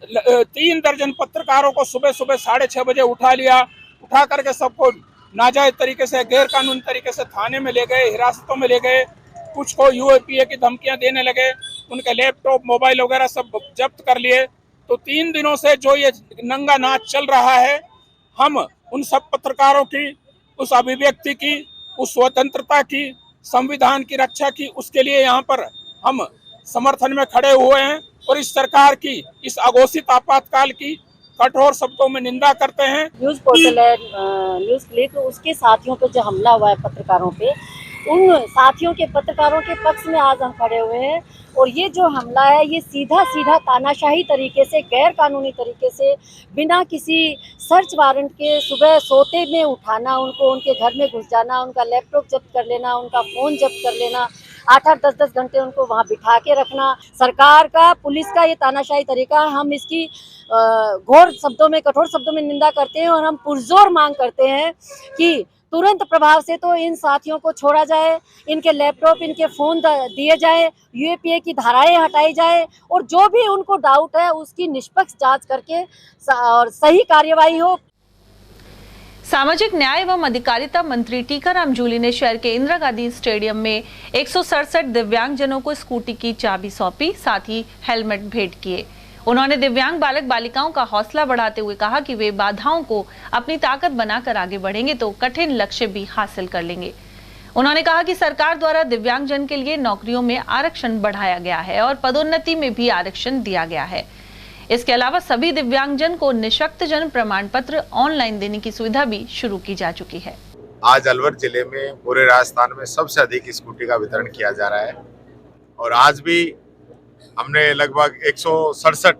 3 दर्जन पत्रकारों को सुबह 6:30 बजे उठा लिया। उठा करके सबको नाजायज तरीके से, गैर कानूनी तरीके से थाने में ले गए, हिरासतों में ले गए। कुछ को यूएपीए की धमकियां देने लगे, उनके लैपटॉप मोबाइल वगैरह सब जब्त कर लिए। तो 3 दिनों से जो ये नंगा नाच चल रहा है, हम उन सब पत्रकारों की, उस अभिव्यक्ति की, उस स्वतंत्रता की, संविधान की रक्षा की, उसके लिए यहाँ पर हम समर्थन में खड़े हुए हैं और इस सरकार की इस अघोषित आपातकाल की कठोर शब्दों में निंदा करते हैं। न्यूज़ पोर्टल है न्यूज़ क्लिक, उसके साथियों पे जो हमला हुआ है पत्रकारों पे, उन साथियों के पत्रकारों के पक्ष में आज हम खड़े हुए हैं। और ये जो हमला है ये सीधा तानाशाही तरीके से, गैर कानूनी तरीके से, बिना किसी सर्च वारंट के सुबह सोते में उठाना, उनको उनके घर में घुस जाना, उनका लैपटॉप जब्त कर लेना, उनका फ़ोन जब्त कर लेना, 8-8, 10-10 घंटे उनको वहाँ बिठा के रखना। सरकार का, पुलिस का ये तानाशाही तरीका है। हम इसकी घोर शब्दों में, कठोर शब्दों में निंदा करते हैं और हम पुरजोर मांग करते हैं कि तुरंत प्रभाव से तो इन साथियों को छोड़ा जाए, इनके लैपटॉप, इनके फ़ोन दिए जाए, यूएपीए की धाराएं हटाई जाए और जो भी उनको डाउट है उसकी निष्पक्ष जांच करके और सही कार्यवाही हो। सामाजिक न्याय एवं अधिकारिता मंत्री टीकाराम जूली ने शहर के इंदिरा गांधी स्टेडियम में 167 दिव्यांगजनों को स्कूटी की चाबी सौंपी, साथ ही हेलमेट भेंट किए। उन्होंने दिव्यांग बालक बालिकाओं का हौसला बढ़ाते हुए कहा कि वे बाधाओं को अपनी ताकत बनाकर आगे बढ़ेंगे तो कठिन लक्ष्य भी हासिल कर लेंगे। उन्होंने कहा कि सरकार द्वारा दिव्यांगजन के लिए नौकरियों में आरक्षण बढ़ाया गया है और पदोन्नति में भी आरक्षण दिया गया है। इसके अलावा सभी दिव्यांगजन को निःशक्तजन प्रमाण पत्र ऑनलाइन देने की सुविधा भी शुरू की जा चुकी है। आज अलवर जिले में पूरे राजस्थान में सबसे अधिक स्कूटी का वितरण किया जा रहा है और आज भी हमने लगभग 167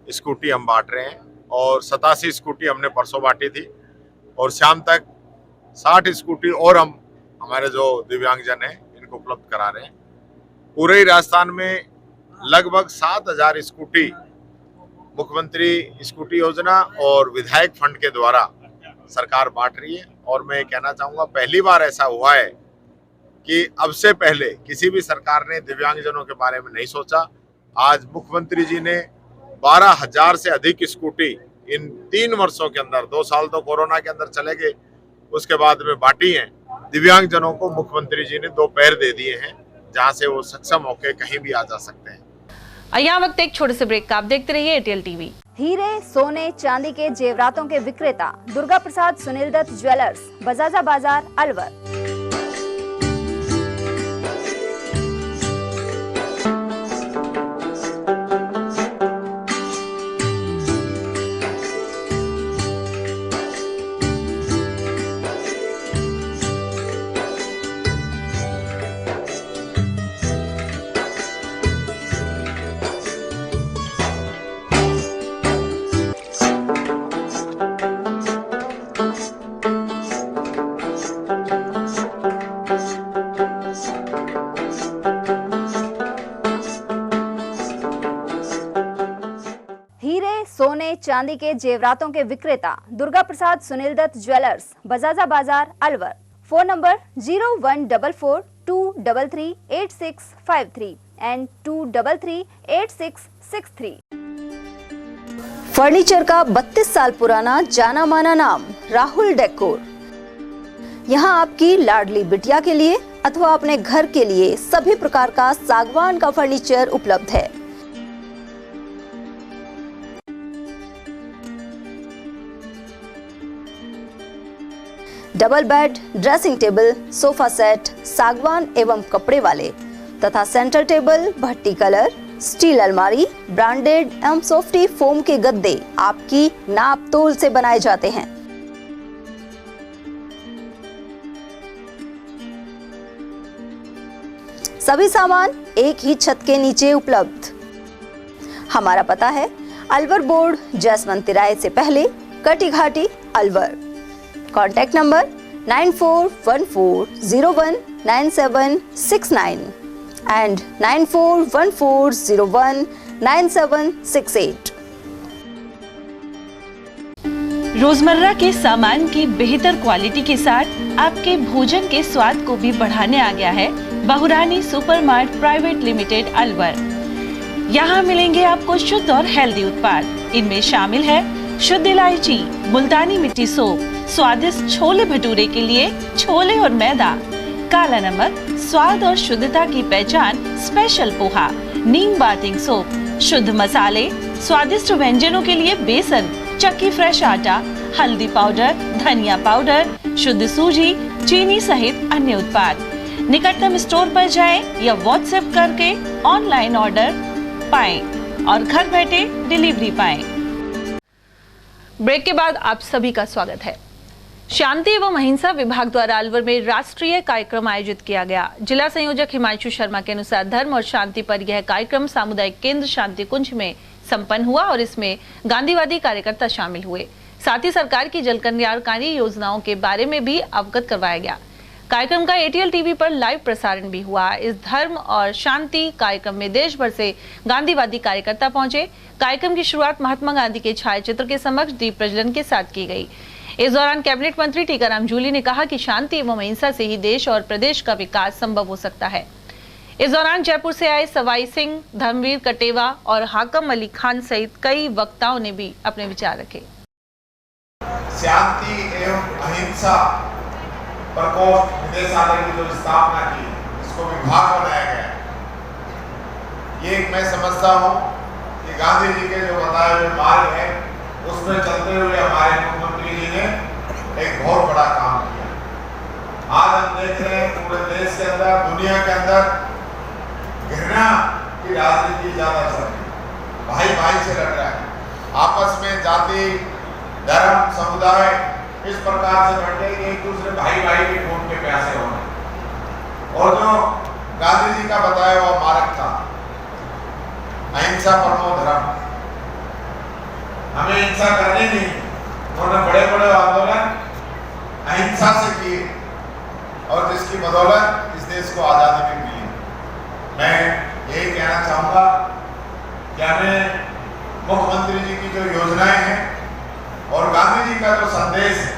स्कूटी हम बांट रहे हैं और 87 स्कूटी हमने परसों बांटी थी और शाम तक 60 स्कूटी और हम हमारे जो दिव्यांगजन हैं इनको उपलब्ध करा रहे हैं। पूरे ही राजस्थान में लगभग 7000 स्कूटी मुख्यमंत्री स्कूटी योजना और विधायक फंड के द्वारा सरकार बांट रही है। और मैं कहना चाहूँगा पहली बार ऐसा हुआ है कि अब से पहले किसी भी सरकार ने दिव्यांगजनों के बारे में नहीं सोचा। आज मुख्यमंत्री जी ने 12,000 से अधिक स्कूटी इन 3 वर्षों के अंदर, 2 साल तो कोरोना के अंदर चले गए, उसके बाद में बांटी हैं। दिव्यांगजनों को मुख्यमंत्री जी ने 2 पैर दे दिए हैं जहां से वो सक्षम होकर कहीं भी आ जा सकते हैं। यहाँ वक्त एक छोटे से ब्रेक का, आप देखते रहिए एटीएल टीवी। हीरे, सोने, चांदी के जेवरातों के विक्रेता दुर्गा प्रसाद सुनील दत्त ज्वेलर्स, बजाजा बाजार, अलवर। सोने चांदी के जेवरातों के विक्रेता दुर्गा प्रसाद सुनील दत्त ज्वेलर्स, बजाजा बाजार, Alwar. Phone number 0144233863 and 2338663। Furniture का 32 साल पुराना जाना माना नाम राहुल डेकोर। यहाँ आपकी लाडली बिटिया के लिए अथवा अपने घर के लिए सभी प्रकार का सागवान का फर्नीचर उपलब्ध है। Double bed, dressing table, sofa set, सागवान एवं कपड़े वाले तथा सेंटर टेबल, भट्टी कलर, स्टील अलमारी, ब्रांडेड एवं सॉफ्टी फोम के गद्दे आपकी नाप तोल से बनाए जाते हैं। सभी सामान एक ही छत के नीचे उपलब्ध। हमारा पता है अलवर बोर्ड, जसवंत तिराहे से पहले, कटी घाटी, अलवर। Contact number 9414019769 and 9414019768। रोजमर्रा के सामान की बेहतर क्वालिटी के साथ आपके भोजन के स्वाद को भी बढ़ाने आ गया है बहुरानी सुपरमार्ट प्राइवेट लिमिटेड अलवर। यहाँ मिलेंगे आपको शुद्ध और हेल्दी उत्पाद। इनमें शामिल है शुद्ध इलायची, मुल्तानी मिट्टी सोप, स्वादिष्ट छोले भटूरे के लिए छोले और मैदा, काला नमक, स्वाद और शुद्धता की पहचान स्पेशल पोहा, नीम बाथिंग सोप, शुद्ध मसाले, स्वादिष्ट व्यंजनों के लिए बेसन, चक्की फ्रेश आटा, हल्दी पाउडर, धनिया पाउडर, शुद्ध सूजी, चीनी सहित अन्य उत्पाद। निकटतम स्टोर पर जाएं या व्हाट्सएप करके ऑनलाइन ऑर्डर पाएं और घर बैठे डिलीवरी पाएं। ब्रेक के बाद आप सभी का स्वागत है। शांति एवं अहिंसा विभाग द्वारा अलवर में राष्ट्रीय कार्यक्रम आयोजित किया गया। जिला संयोजक हिमांशु शर्मा के अनुसार धर्म और शांति पर यह कार्यक्रम सामुदायिक केंद्र शांति कुंज में संपन्न हुआ और इसमें गांधीवादी कार्यकर्ता शामिल हुए। साथ ही सरकार की जन कल्याणकारी योजनाओं के बारे में भी अवगत करवाया गया। कार्यक्रम का एटीएल टीवी पर लाइव प्रसारण भी हुआ। इस धर्म और शांति कार्यक्रम में देश भर से गांधीवादी कार्यकर्ता पहुंचे। कार्यक्रम की शुरुआत महात्मा गांधी के छायाचित्र के समक्ष दीप प्रज्वलन के साथ की गई। इस दौरान कैबिनेट मंत्री टीकाराम जूली ने कहा कि शांति एवं अहिंसा से ही देश और प्रदेश का विकास संभव हो सकता है। इस दौरान जयपुर से आए सवाई सिंह, धर्मवीर कटेवा और हाकम अली खान सहित कई वक्ताओं ने भी अपने विचार रखे। शांति एवं अहिंसा प्रकोष्ठ निदेशालय की जो स्थापना की, इसको विभाग बनाया गया, ये मैं समझता हूँ कि गांधी जी के जो बताए हुए मार्ग है उसमें चलते हुए हमारे मुख्यमंत्री जी ने एक बहुत बड़ा काम किया। आज हम देख रहे हैं पूरे देश के अंदर, दुनिया के अंदर घृणा की राजनीति ज्यादा चल रही है। भाई भाई से लड़ रहा है, आपस में जाति, धर्म, समुदाय इस प्रकार से बैठे कि एक दूसरे भाई भाई के खून के प्यासे हो रहे। और जो गांधी जी का बताया हुआ मार्ग था, अहिंसा परमो धर्म, हमें हिंसा करनी नहीं। उन्होंने बड़े बड़े आंदोलन अहिंसा से किए और जिसकी बदौलत इस देश को आजादी भी मिली। मैं यही कहना चाहूँगा कि हमें मुख्यमंत्री जी की जो योजनाएं हैं और गांधी जी का जो संदेश है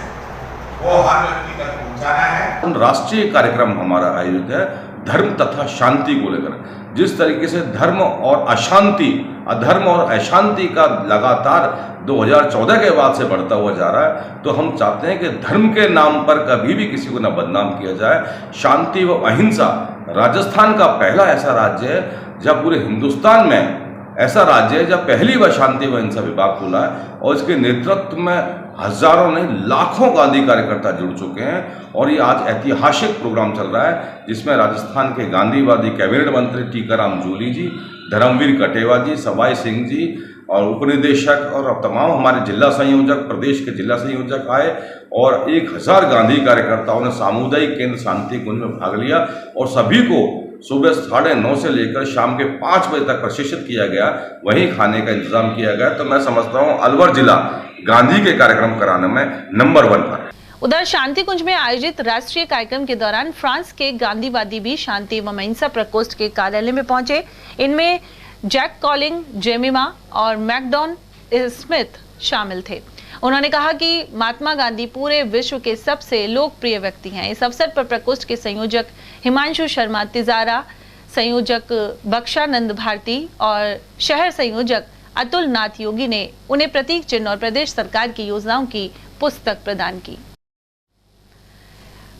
वो हर व्यक्ति तक पहुंचाना है। राष्ट्रीय कार्यक्रम हमारा आयोजित है धर्म तथा शांति को लेकर। जिस तरीके से धर्म और अशांति, अधर्म और अशांति का लगातार 2014 के बाद से बढ़ता हुआ जा रहा है, तो हम चाहते हैं कि धर्म के नाम पर कभी भी किसी को न बदनाम किया जाए। शांति व अहिंसा राजस्थान का पहला ऐसा राज्य है जब पूरे हिंदुस्तान में ऐसा राज्य है जब पहली बार शांति व अहिंसा विभाग खुला है और इसके नेतृत्व में हजारों नहीं लाखों गांधी कार्यकर्ता जुड़ चुके हैं। और ये आज ऐतिहासिक प्रोग्राम चल रहा है जिसमें राजस्थान के गांधीवादी कैबिनेट मंत्री टीकाराम जूली जी, धर्मवीर कटेवा जी, सवाई सिंह जी और उपनिदेशक और तमाम हमारे जिला संयोजक, प्रदेश के जिला संयोजक आए और 1000 गांधी कार्यकर्ताओं ने सामुदायिक केंद्र शांति कुंज में भाग लिया और सभी को सुबह 9:30 से लेकर शाम के 5 बजे तक प्रशिक्षित किया गया, वहीं खाने का इंतजाम किया गया। तो मैं समझता हूँ अलवर जिला गांधी के कार्यक्रम कराने में नंबर 1 पर है। उधर शांति कुंज में आयोजित राष्ट्रीय कार्यक्रम के दौरान फ्रांस के गांधीवादी भी शांति एवं अहिंसा प्रकोष्ठ के कार्यालय में पहुंचे। इनमें जैक कॉलिंग, जेमिमा और मैकडॉन स्मिथ शामिल थे। उन्होंने कहा कि महात्मा गांधी पूरे विश्व के सबसे लोकप्रिय व्यक्ति हैं। इस अवसर पर प्रकोष्ठ के संयोजक हिमांशु शर्मा तिजारा, संयोजक बख्शानंद भारती और शहर संयोजक अतुल नाथ योगी ने उन्हें प्रतीक चिन्ह और प्रदेश सरकार की योजनाओं की पुस्तक प्रदान की।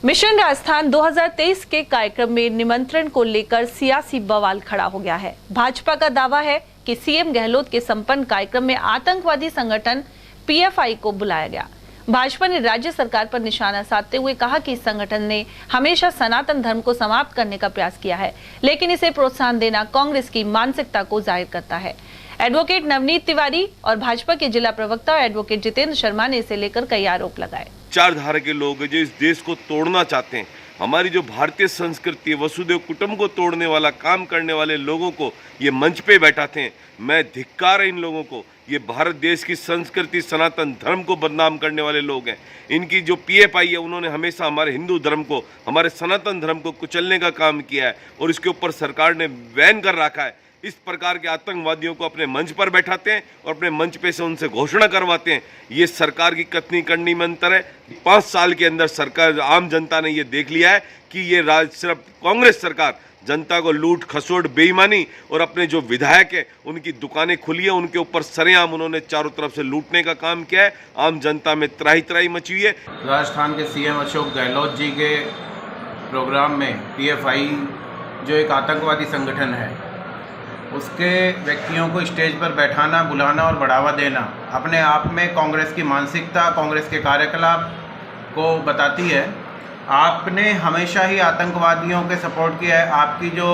मिशन राजस्थान 2023 के कार्यक्रम में निमंत्रण को लेकर सियासी बवाल खड़ा हो गया है। भाजपा का दावा है कि सीएम गहलोत के संपन्न कार्यक्रम में आतंकवादी संगठन पीएफआई को बुलाया गया। भाजपा ने राज्य सरकार पर निशाना साधते हुए कहा कि इस संगठन ने हमेशा सनातन धर्म को समाप्त करने का प्रयास किया है, लेकिन इसे प्रोत्साहन देना कांग्रेस की मानसिकता को जाहिर करता है। एडवोकेट नवनीत तिवारी और भाजपा के जिला प्रवक्ता एडवोकेट जितेंद्र शर्मा ने इसे लेकर कई आरोप लगाए। विचारधारा के लोग जो इस देश को तोड़ना चाहते हैं, हमारी जो भारतीय संस्कृति है, वसुदेव कुटुंब को तोड़ने वाला काम करने वाले लोगों को ये मंच पे बैठाते हैं। मैं धिक्कार है इन लोगों को। ये भारत देश की संस्कृति, सनातन धर्म को बदनाम करने वाले लोग हैं। इनकी जो पीएफआई है, उन्होंने हमेशा हमारे हिंदू धर्म को, हमारे सनातन धर्म को कुचलने का काम किया है और इसके ऊपर सरकार ने बैन कर रखा है। इस प्रकार के आतंकवादियों को अपने मंच पर बैठाते हैं और अपने मंच पे से उनसे घोषणा करवाते हैं। ये सरकार की कथनी करनी में अंतर है। 5 साल के अंदर सरकार, आम जनता ने ये देख लिया है कि ये सिर्फ कांग्रेस सरकार जनता को लूट खसोट, बेईमानी और अपने जो विधायक हैं उनकी दुकानें खुली है, उनके ऊपर सरेआम उन्होंने चारों तरफ से लूटने का काम किया है। आम जनता में त्राही त्राही मची हुई है। राजस्थान के सीएम अशोक गहलोत जी के प्रोग्राम में पीएफआई जो एक आतंकवादी संगठन है, उसके व्यक्तियों को स्टेज पर बैठाना, बुलाना और बढ़ावा देना अपने आप में कांग्रेस की मानसिकता, कांग्रेस के कार्यकलाप को बताती है। आपने हमेशा ही आतंकवादियों के सपोर्ट किया है। आपकी जो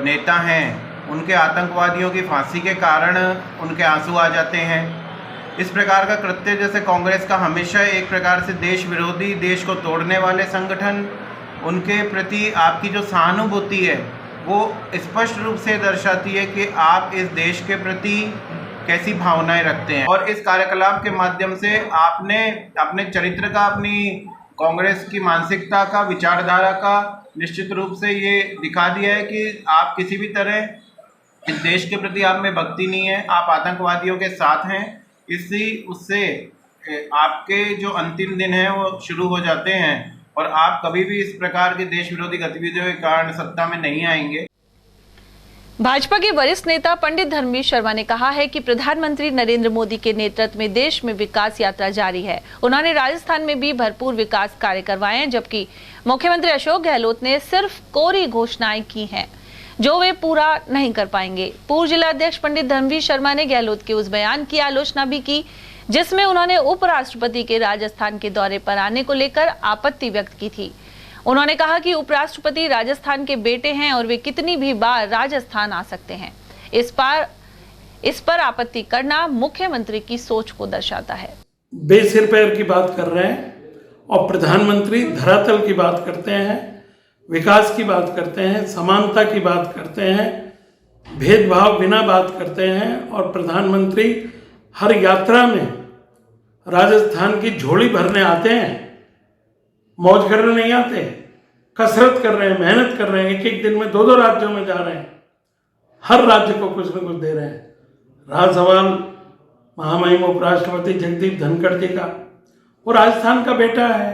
नेता हैं, उनके आतंकवादियों की फांसी के कारण उनके आंसू आ जाते हैं। इस प्रकार का कृत्य जैसे कांग्रेस का हमेशा एक प्रकार से देश विरोधी, देश को तोड़ने वाले संगठन, उनके प्रति आपकी जो सहानुभूति है वो स्पष्ट रूप से दर्शाती है कि आप इस देश के प्रति कैसी भावनाएं रखते हैं। और इस कार्यकलाप के माध्यम से आपने अपने चरित्र का, अपनी कांग्रेस की मानसिकता का, विचारधारा का निश्चित रूप से ये दिखा दिया है कि आप किसी भी तरह इस देश के प्रति आप में भक्ति नहीं है, आप आतंकवादियों के साथ हैं। उससे आपके जो अंतिम दिन हैं वो शुरू हो जाते हैं और आप कभी भी इस प्रकार की देश विरोधी गतिविधियों के कारण सत्ता में नहीं आएंगे। भाजपा के वरिष्ठ नेता पंडित धर्मवीर शर्मा ने कहा है कि प्रधानमंत्री नरेंद्र मोदी के नेतृत्व में देश में विकास यात्रा जारी है। उन्होंने राजस्थान में भी भरपूर विकास कार्य करवाए हैं, जबकि मुख्यमंत्री अशोक गहलोत ने सिर्फ कोरी घोषणाएं की हैं जो वे पूरा नहीं कर पाएंगे। पूर्व जिला अध्यक्ष पंडित धर्मवीर शर्मा ने गहलोत के उस बयान की आलोचना भी की जिसमें उन्होंने उपराष्ट्रपति के राजस्थान के दौरे पर आने को लेकर आपत्ति व्यक्त की थी। उन्होंने कहा कि उपराष्ट्रपति राजस्थान के बेटे हैं और वे कितनी भी बार राजस्थान आ सकते हैं। इस पर आपत्ति करना मुख्यमंत्री की सोच को दर्शाता है। बेसिर पैर की बात कर रहे हैं और प्रधानमंत्री धरातल की बात करते हैं, विकास की बात करते हैं, समानता की बात करते हैं, भेदभाव बिना बात करते हैं। और प्रधानमंत्री हर यात्रा में राजस्थान की झोली भरने आते हैं, मौज करने नहीं आते। कसरत कर रहे हैं, मेहनत कर रहे हैं, एक एक दिन में 2-2 राज्यों में जा रहे हैं, हर राज्य को कुछ न कुछ दे रहे हैं। रहा सवाल महामहिम उपराष्ट्रपति जगदीप धनखड़ जी का, वो राजस्थान का बेटा है,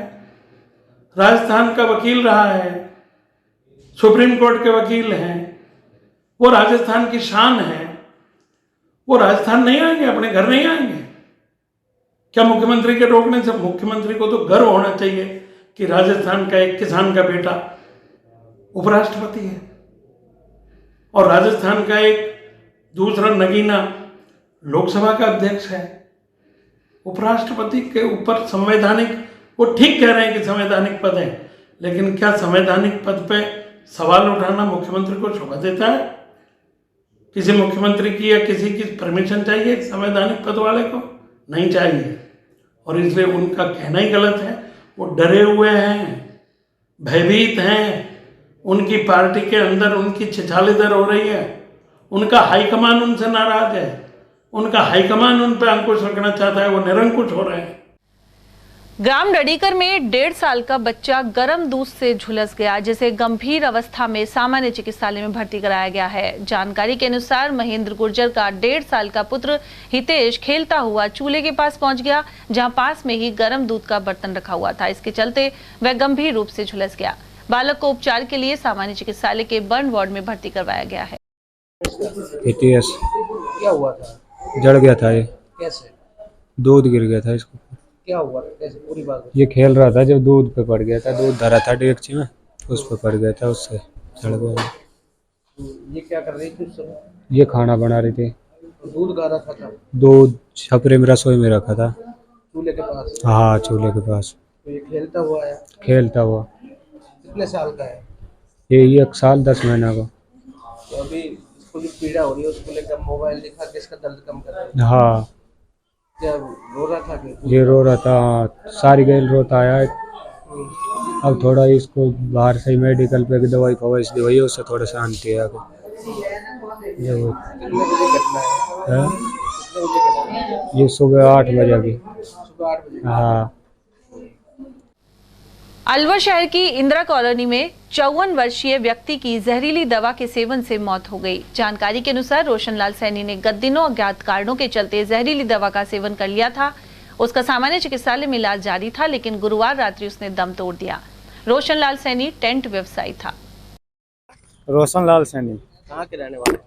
राजस्थान का वकील रहा है, सुप्रीम कोर्ट के वकील हैं, वो राजस्थान की शान है। वो राजस्थान नहीं आएंगे, अपने घर नहीं आएंगे क्या मुख्यमंत्री के रोकने से? मुख्यमंत्री को तो गर्व होना चाहिए कि राजस्थान का एक किसान का बेटा उपराष्ट्रपति है और राजस्थान का एक दूसरा नगीना लोकसभा का अध्यक्ष है। उपराष्ट्रपति के ऊपर संवैधानिक, वो ठीक कह रहे हैं कि संवैधानिक पद है, लेकिन क्या संवैधानिक पद पे सवाल उठाना मुख्यमंत्री को शोभा देता है? किसी मुख्यमंत्री की या किसी की परमिशन चाहिए संवैधानिक पद वाले को? नहीं चाहिए। और इसलिए उनका कहना ही गलत है। वो डरे हुए हैं, भयभीत हैं, उनकी पार्टी के अंदर उनकी छिछालेदर हो रही है, उनका हाईकमान उनसे नाराज है, उनका हाईकमान उन पर अंकुश रखना चाहता है, वो निरंकुश हो रहे हैं। ग्राम डडीकर में 1.5 साल का बच्चा गर्म दूध से झुलस गया, जिसे गंभीर अवस्था में सामान्य चिकित्सालय में भर्ती कराया गया है। जानकारी के अनुसार महेंद्र गुर्जर का 1.5 साल का पुत्र हितेश खेलता हुआ चूल्हे के पास पहुंच गया, जहां पास में ही गर्म दूध का बर्तन रखा हुआ था। इसके चलते वह गंभीर रूप से झुलस गया। बालक को उपचार के लिए सामान्य चिकित्सालय के बर्न वार्ड में भर्ती करवाया गया है। हितेश क्या हुआ था? जड़ गया था। ये कैसे? दूध गिर गया था इसको। क्या हुआ? कैसे? पूरी बात। ये खेल रहा था, जब दूध पे पड़ गया था, दूध धरा था डेगची में, उस पे पड़ गया था, उससे जड़ गया। ये क्या कर रही थी उस समय? ये खाना बना रही थी। दूध गा रखा था? दूध छपरे में, रसोई में रखा था। चूल्हे के पास? हाँ, चूल्हे के पास तो ये खेलता हुआ है? खेलता हुआ। कितने साल का है? ये 1 साल 10 महीना का। तो अभी इसको जो पीड़ा हो रही है उसको लेकर मोबाइल दिखा के इसका दर्द कम कर रहे हैं? हाँ, क्या रो रहा था कि? ये रो रहा था। हाँ, सारी गैल रोता आया है। अब थोड़ा इसको बाहर से ही मेडिकल पे की दवाई फवाई दी हुई है, उससे थोड़ा शांति है आगे। ये वो कितने बजे घटना है? है, कितने बजे घटना है? ये सुबह 8 बजे की। सुबह 8 बजे? हाँ। अलवर शहर की इंदिरा कॉलोनी में 54 वर्षीय व्यक्ति की जहरीली दवा के सेवन से मौत हो गई। जानकारी के अनुसार रोशनलाल सैनी ने गत दिनों अज्ञात कारणों के चलते जहरीली दवा का सेवन कर लिया था। उसका सामान्य चिकित्सालय में इलाज जारी था, लेकिन गुरुवार रात्रि उसने दम तोड़ दिया। रोशनलाल सैनी टेंट व्यवसायी था। रोशनलाल सैनी कहाँ के रहने वाले?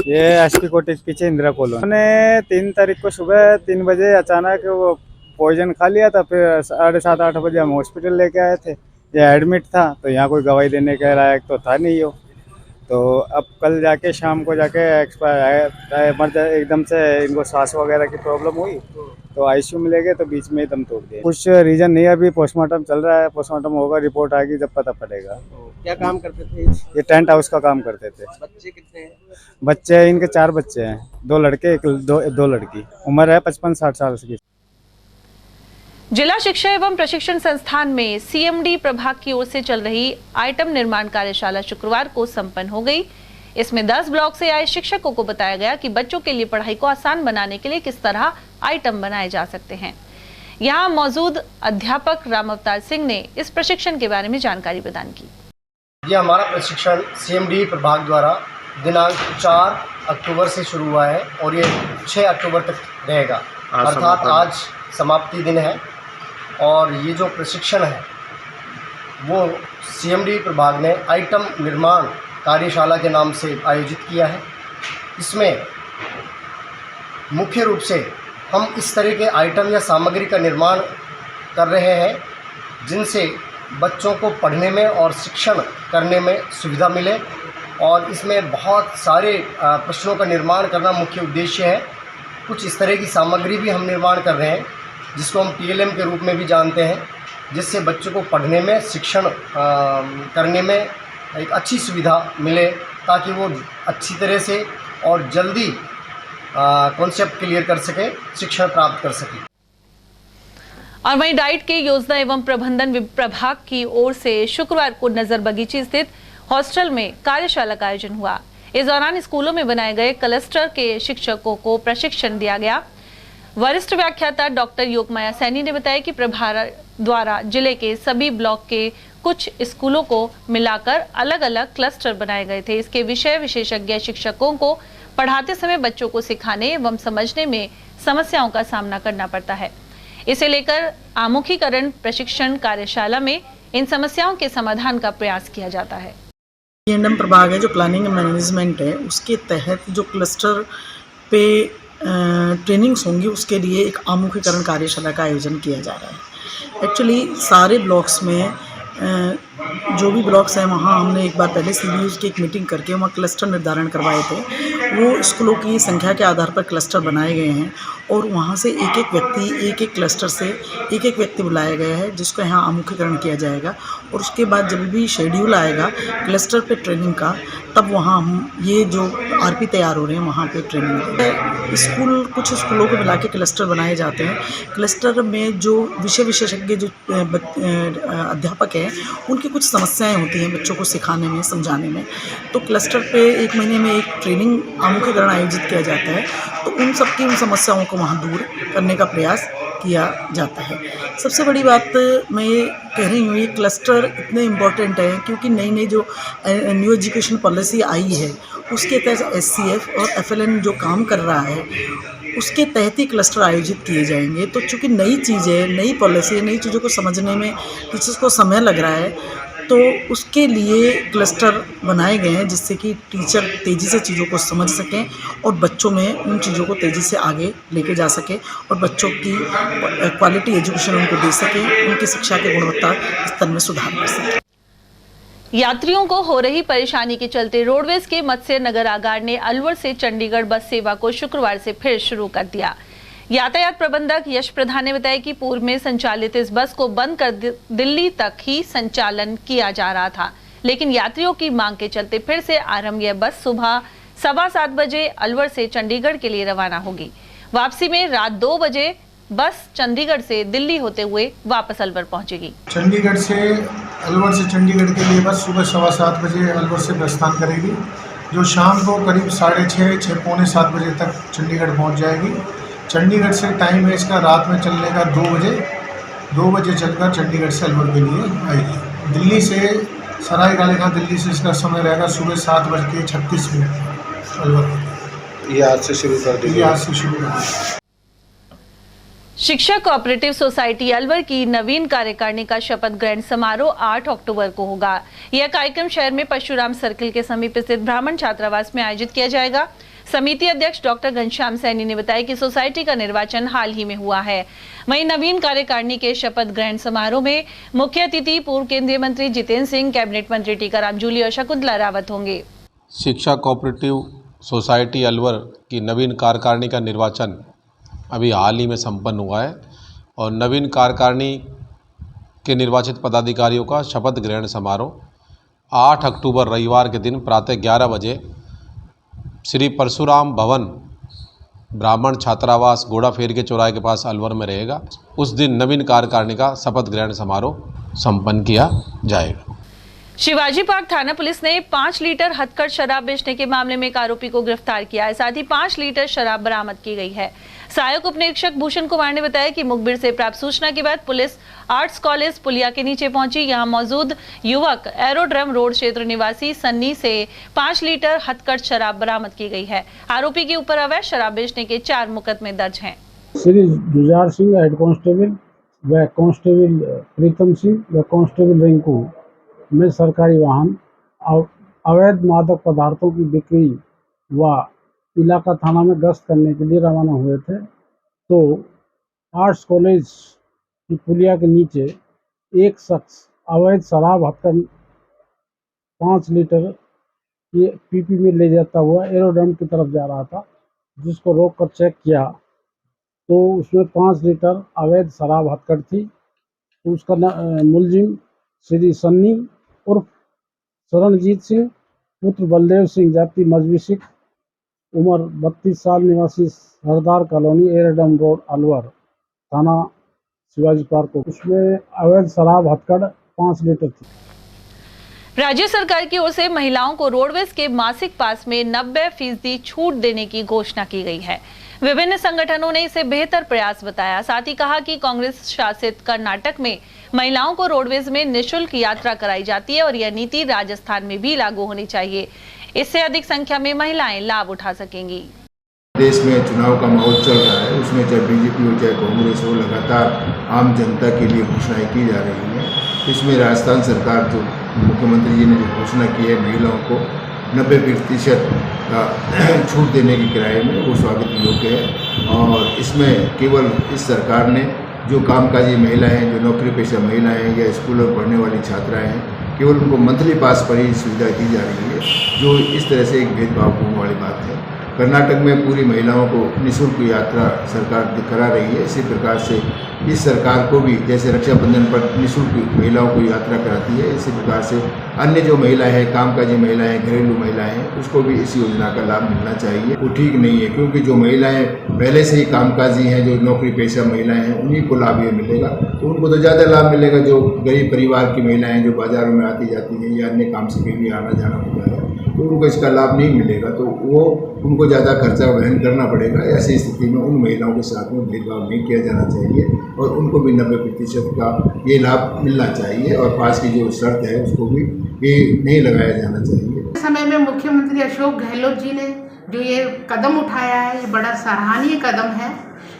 ये एसपी कोटी के पीछे इंदिरा कॉलोनी। मैंने 3 तारीख को सुबह 3 बजे अचानक वो पॉइजन खा लिया था। फिर 7:30-8 बजे हम हॉस्पिटल लेके आए थे। ये एडमिट था, तो यहाँ कोई गवाही देने के लायक तो था नहीं हो। तो अब कल जाके शाम को जाके एक्सपायर एकदम से इनको सांस वगैरह की प्रॉब्लम हुई, तो आईसीयू में ले गए, तो बीच में ही दम तोड़ दिया। कुछ रीजन नहीं है, अभी पोस्टमार्टम चल रहा है। पोस्टमार्टम होगा, रिपोर्ट आएगी जब पता पड़ेगा। क्या काम करते थे? ये टेंट हाउस का काम करते थे। बच्चे कितने हैं? बच्चे इनके 4 बच्चे हैं, 2 लड़के 2 लड़की। उम्र है 55-60 साल की। जिला शिक्षा एवं प्रशिक्षण संस्थान में सीएमडी प्रभाग की ओर से चल रही आइटम निर्माण कार्यशाला शुक्रवार को संपन्न हो गई। इसमें 10 ब्लॉक से आए शिक्षकों को बताया गया कि बच्चों के लिए पढ़ाई को आसान बनाने के लिए किस तरह आइटम बनाए जा सकते हैं। यहाँ मौजूद अध्यापक राम अवतार सिंह ने इस प्रशिक्षण के बारे में जानकारी प्रदान की। ये हमारा प्रशिक्षण सीएमडी प्रभाग द्वारा दिनांक 4 अक्टूबर से शुरू हुआ है और ये 6 अक्टूबर तक रहेगा, अर्थात आज समाप्ति दिन है। और ये जो प्रशिक्षण है वो सीएमडी प्रभाग ने आइटम निर्माण कार्यशाला के नाम से आयोजित किया है। इसमें मुख्य रूप से हम इस तरह के आइटम या सामग्री का निर्माण कर रहे हैं जिनसे बच्चों को पढ़ने में और शिक्षण करने में सुविधा मिले, और इसमें बहुत सारे प्रश्नों का निर्माण करना मुख्य उद्देश्य है। कुछ इस तरह की सामग्री भी हम निर्माण कर रहे हैं जिसको हम टीएलएम के रूप में भी जानते हैं, जिससे बच्चों को पढ़ने में, शिक्षण करने में एक अच्छी सुविधा मिले, ताकि वो अच्छी तरह से और जल्दी कॉन्सेप्ट क्लियर कर सके, शिक्षण प्राप्त कर सके। और वहीं डाइट के योजना एवं प्रबंधन प्रभाग की ओर से शुक्रवार को नजर बगीची स्थित हॉस्टल में कार्यशाला का आयोजन हुआ। इस दौरान स्कूलों में बनाए गए क्लस्टर के शिक्षकों को प्रशिक्षण दिया गया। वरिष्ठ व्याख्याता डॉक्टर योगमाया सैनी ने बताया कि प्रभार द्वारा जिले के सभी ब्लॉक के कुछ स्कूलों को मिलाकर अलग अलग क्लस्टर बनाए गए थे। इसके विषय विशेषज्ञ शिक्षकों को पढ़ाते समय बच्चों को सिखाने एवं समझने में समस्याओं का सामना करना पड़ता है। इसे लेकर आमुखीकरण प्रशिक्षण कार्यशाला में इन समस्याओं के समाधान का प्रयास किया जाता है। एंडम प्रभाग है जो प्लानिंग एंड मैनेजमेंट है, उसके तहत जो क्लस्टर पे ट्रेनिंग्स होंगी उसके लिए एक आमुखीकरण कार्यशाला का आयोजन किया जा रहा है। एक्चुअली सारे ब्लॉक्स में जो भी ब्लॉक्स हैं वहाँ हमने एक बार पहले सीबीयूज की एक मीटिंग करके वहाँ क्लस्टर निर्धारण करवाए थे। वो स्कूलों की संख्या के आधार पर क्लस्टर बनाए गए हैं और वहाँ से एक एक क्लस्टर से एक व्यक्ति बुलाया गया है जिसको यहाँ आमुखीकरण किया जाएगा। और उसके बाद जब भी शेड्यूल आएगा क्लस्टर पे ट्रेनिंग का, तब वहाँ हम ये जो आरपी तैयार हो रहे हैं वहाँ पे ट्रेनिंग देंगे। कुछ स्कूलों को मिला के क्लस्टर बनाए जाते हैं। क्लस्टर में जो विषय विशेषज्ञ जो अध्यापक हैं उनकी कुछ समस्याएं होती हैं बच्चों को सिखाने में, समझाने में, तो क्लस्टर पे 1 महीने में एक ट्रेनिंग आमुखीकरण आयोजित किया जाता है। तो उन सबकी उन समस्याओं को वहाँ दूर करने का प्रयास किया जाता है। सबसे बड़ी बात मैं ये कह रही हूँ, ये क्लस्टर इतने इम्पोर्टेंट है क्योंकि नई जो न्यू एजुकेशन पॉलिसी आई है उसके तहत SCF और FLN जो काम कर रहा है उसके तहत ही क्लस्टर आयोजित किए जाएंगे। तो चूँकि नई चीज़ है, नई पॉलिसी है, नई चीज़ों को समझने में टीचर्स को समय लग रहा है, तो उसके लिए क्लस्टर बनाए गए हैं जिससे कि टीचर तेज़ी से चीज़ों को समझ सकें और बच्चों में उन चीज़ों को तेज़ी से आगे लेके जा सकें और बच्चों की क्वालिटी एजुकेशन उनको दे सकें, उनकी शिक्षा की गुणवत्ता स्तर में सुधार कर सकें। यात्रियों को हो रही परेशानी के चलते रोडवेज के मत्स्य नगर आगार ने अलवर से चंडीगढ़ बस सेवा को शुक्रवार से फिर शुरू कर दिया। यातायात प्रबंधक यश प्रधान ने बताया कि पूर्व में संचालित इस बस को बंद कर दिल्ली तक ही संचालन किया जा रहा था, लेकिन यात्रियों की मांग के चलते फिर से आरंभ यह बस सुबह 7:15 बजे अलवर से चंडीगढ़ के लिए रवाना होगी। वापसी में रात 2 बजे बस चंडीगढ़ से दिल्ली होते हुए वापस अलवर पहुंचेगी। चंडीगढ़ से अलवर से चंडीगढ़ के लिए बस सुबह 7:15 बजे अलवर से प्रस्थान करेगी, जो शाम को करीब 6:30 पौने 7 बजे तक चंडीगढ़ पहुंच जाएगी। चंडीगढ़ से टाइम है इसका रात में चलने का 2 बजे चलकर चंडीगढ़ से अलवर के लिए आएगी। दिल्ली से सरायकाले खां दिल्ली से इसका समय रहेगा सुबह 7:36 अलवर। ये आज से शुरू कर देंगे। आज से शुरू कर शिक्षक कोऑपरेटिव सोसाइटी अलवर की नवीन कार्यकारिणी का शपथ ग्रहण समारोह 8 अक्टूबर को होगा। यह कार्यक्रम शहर में परशुराम सर्किल के समीप स्थित ब्राह्मण छात्रावास में आयोजित किया जाएगा। समिति अध्यक्ष डॉक्टर घनश्याम सैनी ने बताया कि सोसाइटी का निर्वाचन हाल ही में हुआ है। वहीं नवीन कार्यकारिणी के शपथ ग्रहण समारोह में मुख्य अतिथि पूर्व केंद्रीय मंत्री जितेंद्र सिंह, कैबिनेट मंत्री टीकाराम जूली और शकुंतला रावत होंगे। शिक्षा कोऑपरेटिव सोसाइटी अलवर की नवीन कार्यकारिणी का निर्वाचन अभी हाल ही में संपन्न हुआ है और नवीन कार्यकारिणी के निर्वाचित पदाधिकारियों का शपथ ग्रहण समारोह 8 अक्टूबर रविवार के दिन प्रातः 11 बजे श्री परशुराम भवन ब्राह्मण छात्रावास गोड़ाफेर के चौराहे के पास अलवर में रहेगा। उस दिन नवीन कार्यकारिणी का शपथ ग्रहण समारोह संपन्न किया जाएगा। शिवाजी पार्क थाना पुलिस ने 5 लीटर हथकढ़ शराब बेचने के मामले में एक आरोपी को गिरफ्तार किया है। साथ ही 5 लीटर शराब बरामद की गई है। सहायक उप निरीक्षक भूषण कुमार ने बताया कि मुखबिर से प्राप्त सूचना के बाद पुलिस आर्ट्स कॉलेज पुलिया के नीचे पहुंची। यहां मौजूद युवक एरोड्रम रोड क्षेत्र निवासी सन्नी से 5 लीटर हथकढ़ शराब बरामद की गई है। आरोपी के ऊपर अवैध शराब बेचने के 4 मुकदमे दर्ज हैं। श्री जुजार सिंह हेड कांस्टेबल व कांस्टेबल प्रीतम सिंह व कांस्टेबल रिंकू में सरकारी वाहन अवैध मादक पदार्थों की बिक्री व इलाका थाना में गश्त करने के लिए रवाना हुए थे, तो आर्ट्स कॉलेज की पुलिया के नीचे एक शख्स अवैध शराब हथकढ़ 5 लीटर ये पीपी में ले जाता हुआ एरोड्रम की तरफ जा रहा था, जिसको रोक कर चेक किया तो उसमें 5 लीटर अवैध शराब हथकढ़ थी। तो उसका मुलजिम श्री सन्नी उर्फ शरणजीत सिंह पुत्र बलदेव सिंह जाति मजबी सिख उम्र 32 साल निवासी सरदार कॉलोनी एरोड्रम रोड अलवर थाना शिवाजी पार्क को उसमें अवैध शराब हथकढ़ 5 लीटर थी। राज्य सरकार की ओर से महिलाओं को रोडवेज के मासिक पास में 90% छूट देने की घोषणा की गई है। विभिन्न संगठनों ने इसे बेहतर प्रयास बताया। साथ ही कहा कि कांग्रेस शासित कर्नाटक में महिलाओं को रोडवेज में निःशुल्क यात्रा कराई जाती है और यह नीति राजस्थान में भी लागू होनी चाहिए। इससे अधिक संख्या में महिलाएं लाभ उठा सकेंगी। देश में चुनाव का माहौल चल रहा है, उसमें चाहे बीजेपी हो चाहे कांग्रेस हो, लगातार आम जनता के लिए घोषणाएं की जा रही हैं। इसमें राजस्थान सरकार जो मुख्यमंत्री जी ने जो घोषणा की है महिलाओं को 90% का छूट देने के किराए में, वो स्वागत योग्य है। और इसमें केवल इस सरकार ने जो कामकाजी महिलाएं हैं, जो नौकरी पेशा महिलाएं हैं या स्कूलों में पढ़ने वाली छात्राएं हैं, केवल उनको मंथली पास पर ही सुविधा दी जा रही है, जो इस तरह से एक भेदभावपूर्ण वाली बात है। कर्नाटक में पूरी महिलाओं को निःशुल्क यात्रा सरकार करा रही है। इसी प्रकार से इस सरकार को भी जैसे रक्षाबंधन पर निःशुल्क महिलाओं को यात्रा कराती है, इसी प्रकार से अन्य जो महिलाएं हैं, कामकाजी महिलाएं, घरेलू महिलाएं हैं, उसको भी इस योजना का लाभ मिलना चाहिए। वो ठीक नहीं है, क्योंकि जो महिलाएं पहले से ही कामकाजी हैं, जो नौकरी पेशा महिलाएं हैं, उन्हीं को लाभ ये मिलेगा। तो उनको तो ज़्यादा लाभ मिलेगा। जो गरीब परिवार की महिलाएँ जो बाज़ारों में आती जाती हैं या अन्य काम से कहीं आना जाना होता है, तो उनको इसका लाभ नहीं मिलेगा, तो वो उनको ज़्यादा खर्चा वहन करना पड़ेगा। ऐसी स्थिति में उन महिलाओं के साथ में भेदभाव नहीं किया जाना चाहिए और उनको भी 90% का ये लाभ मिलना चाहिए और पास की जो शर्त है उसको भी ये नहीं लगाया जाना चाहिए। समय में मुख्यमंत्री अशोक गहलोत जी ने जो ये कदम उठाया है, ये बड़ा सराहनीय कदम है,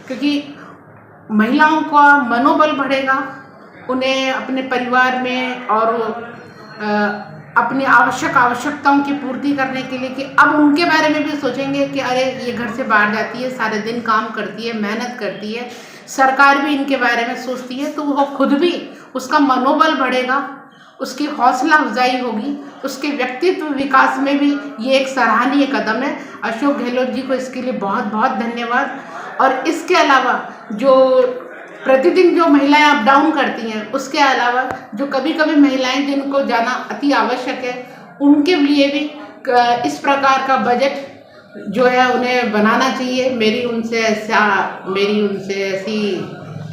क्योंकि महिलाओं का मनोबल बढ़ेगा, उन्हें अपने परिवार में और अपनी आवश्यकताओं की पूर्ति करने के लिए कि अब उनके बारे में भी सोचेंगे कि अरे ये घर से बाहर जाती है, सारे दिन काम करती है, मेहनत करती है, सरकार भी इनके बारे में सोचती है, तो वो खुद भी उसका मनोबल बढ़ेगा उसकी हौसला अफजाई होगी, उसके व्यक्तित्व विकास में भी ये एक सराहनीय कदम है। अशोक गहलोत जी को इसके लिए बहुत बहुत धन्यवाद। और इसके अलावा जो प्रतिदिन जो महिलाएं अप डाउन करती हैं, उसके अलावा जो कभी कभी महिलाएं जिनको जाना अति आवश्यक है, उनके लिए भी इस प्रकार का बजट जो है उन्हें बनाना चाहिए। मेरी उनसे ऐसी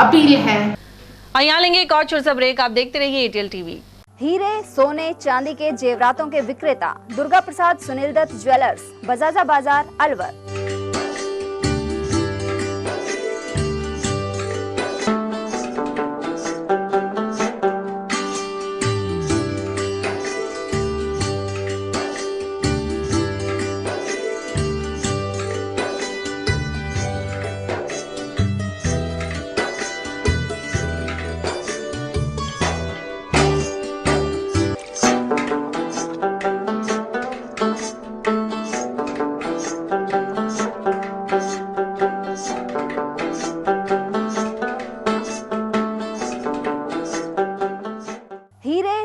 अपील है। और यहाँ लेंगे एक और छोटा सा ब्रेक। आप देखते रहिए एटीएल टीवी। हीरे, सोने, चांदी के जेवरातों के विक्रेता दुर्गा प्रसाद सुनील दत्त ज्वेलर्स, बजाजा बाजार, अलवर।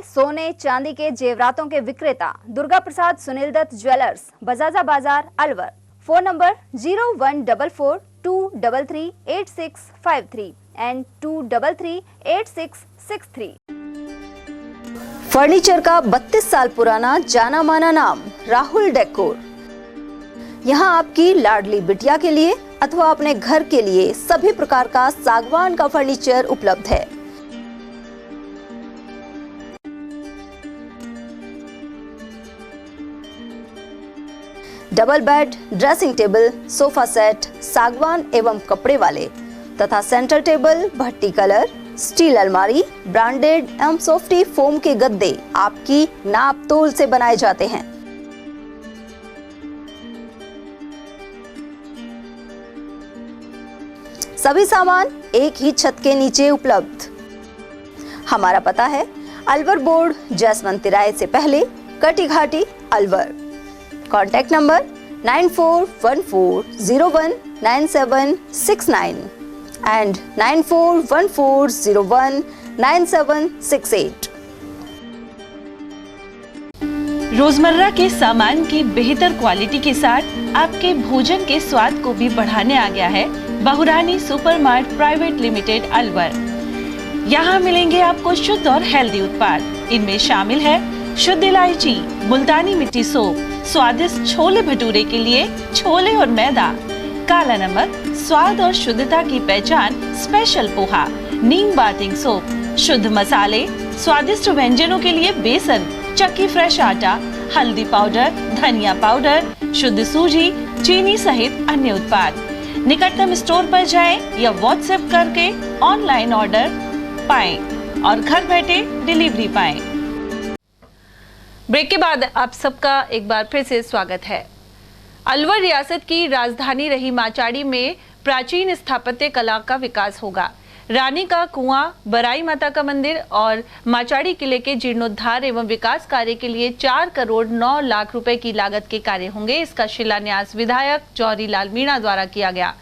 सोने, चांदी के जेवरातों के विक्रेता दुर्गा प्रसाद सुनील दत्त ज्वेलर्स, बजाजा बाजार, Alwar. Phone number 0144233863 and 2338663। Furniture का 32 साल पुराना जाना माना नाम राहुल डेकोर। यहाँ आपकी लाडली बिटिया के लिए अथवा अपने घर के लिए सभी प्रकार का सागवान का फर्नीचर उपलब्ध है। Double bed, dressing table, sofa set सागवान एवं कपड़े वाले तथा सेंटर टेबल, भट्टी कलर, स्टील अलमारी, ब्रांडेड एवं सॉफ्टी फोम के गद्दे आपकी नाप तोल से बनाए जाते हैं। सभी सामान एक ही छत के नीचे उपलब्ध। हमारा पता है अलवर बोर्ड, जसवंत तिराहे से पहले, कटी घाटी, अलवर। Contact number 9414019769 and 9414019768। रोजमर्रा के सामान की बेहतर क्वालिटी के साथ आपके भोजन के स्वाद को भी बढ़ाने आ गया है बहुरानी सुपरमार्ट प्राइवेट लिमिटेड, अलवर। यहाँ मिलेंगे आपको शुद्ध और हेल्दी उत्पाद। इनमें शामिल है शुद्ध इलायची, मुल्तानी मिट्टी सोप, स्वादिष्ट छोले भटूरे के लिए छोले और मैदा, काला नमक, स्वाद और शुद्धता की पहचान स्पेशल पोहा, नीम बाथिंग सोप, शुद्ध मसाले, स्वादिष्ट व्यंजनों के लिए बेसन, चक्की फ्रेश आटा, हल्दी पाउडर, धनिया पाउडर, शुद्ध सूजी, चीनी सहित अन्य उत्पाद। निकटतम स्टोर पर जाएं या व्हाट्सएप करके ऑनलाइन ऑर्डर पाएं और घर बैठे डिलीवरी पाएं। ब्रेक के बाद आप सबका एक बार फिर से स्वागत है। अलवर रियासत की राजधानी रही माचाड़ी में प्राचीन स्थापत्य कला का विकास होगा। रानी का कुआं, बराई माता का मंदिर और माचाड़ी किले के जीर्णोद्धार एवं विकास कार्य के लिए 4 करोड़ 9 लाख रुपए की लागत के कार्य होंगे। इसका शिलान्यास विधायक जौहरी लाल मीणा द्वारा किया गया।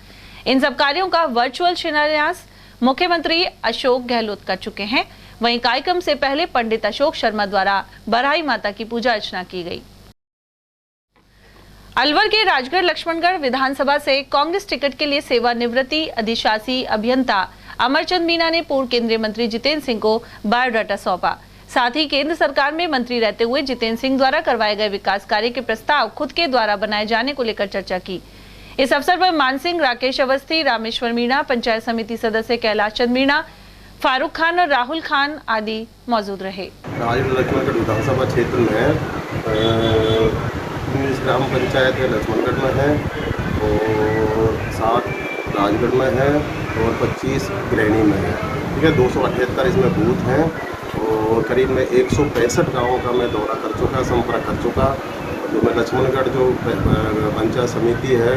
इन सब कार्यों का वर्चुअल शिलान्यास मुख्यमंत्री अशोक गहलोत कर चुके हैं। वहीं कार्यक्रम से पहले पंडित अशोक शर्मा द्वारा बराई माता की पूजा अर्चना की गई। अलवर के राजगढ़ लक्ष्मणगढ़ विधानसभा से कांग्रेस टिकट के लिए सेवानिवृत्ति अधिशासी अभियंता अमरचंद मीणा ने पूर्व केंद्रीय मंत्री जितेंद्र सिंह को बायोडाटा सौंपा। साथ ही केंद्र सरकार में मंत्री रहते हुए जितेंद्र सिंह द्वारा करवाए गए विकास कार्य के प्रस्ताव खुद के द्वारा बनाए जाने को लेकर चर्चा की। इस अवसर पर मान सिंह, राकेश अवस्थी, रामेश्वर मीणा, पंचायत समिति सदस्य कैलाश चंद मीणा, फारूक खान और राहुल खान आदि मौजूद रहे। राजगढ़ लक्ष्मणगढ़ विधानसभा क्षेत्र में 19 ग्राम पंचायत लक्ष्मणगढ़ में है और 7 राजगढ़ में है और 25 ग्रैनी में है। ठीक है, 278 इसमें बूथ हैं और करीब में 165 गाँवों का मैं दौरा कर चुका, संपर्क कर चुका। जो मैं लक्ष्मणगढ़ जो पंचायत समिति है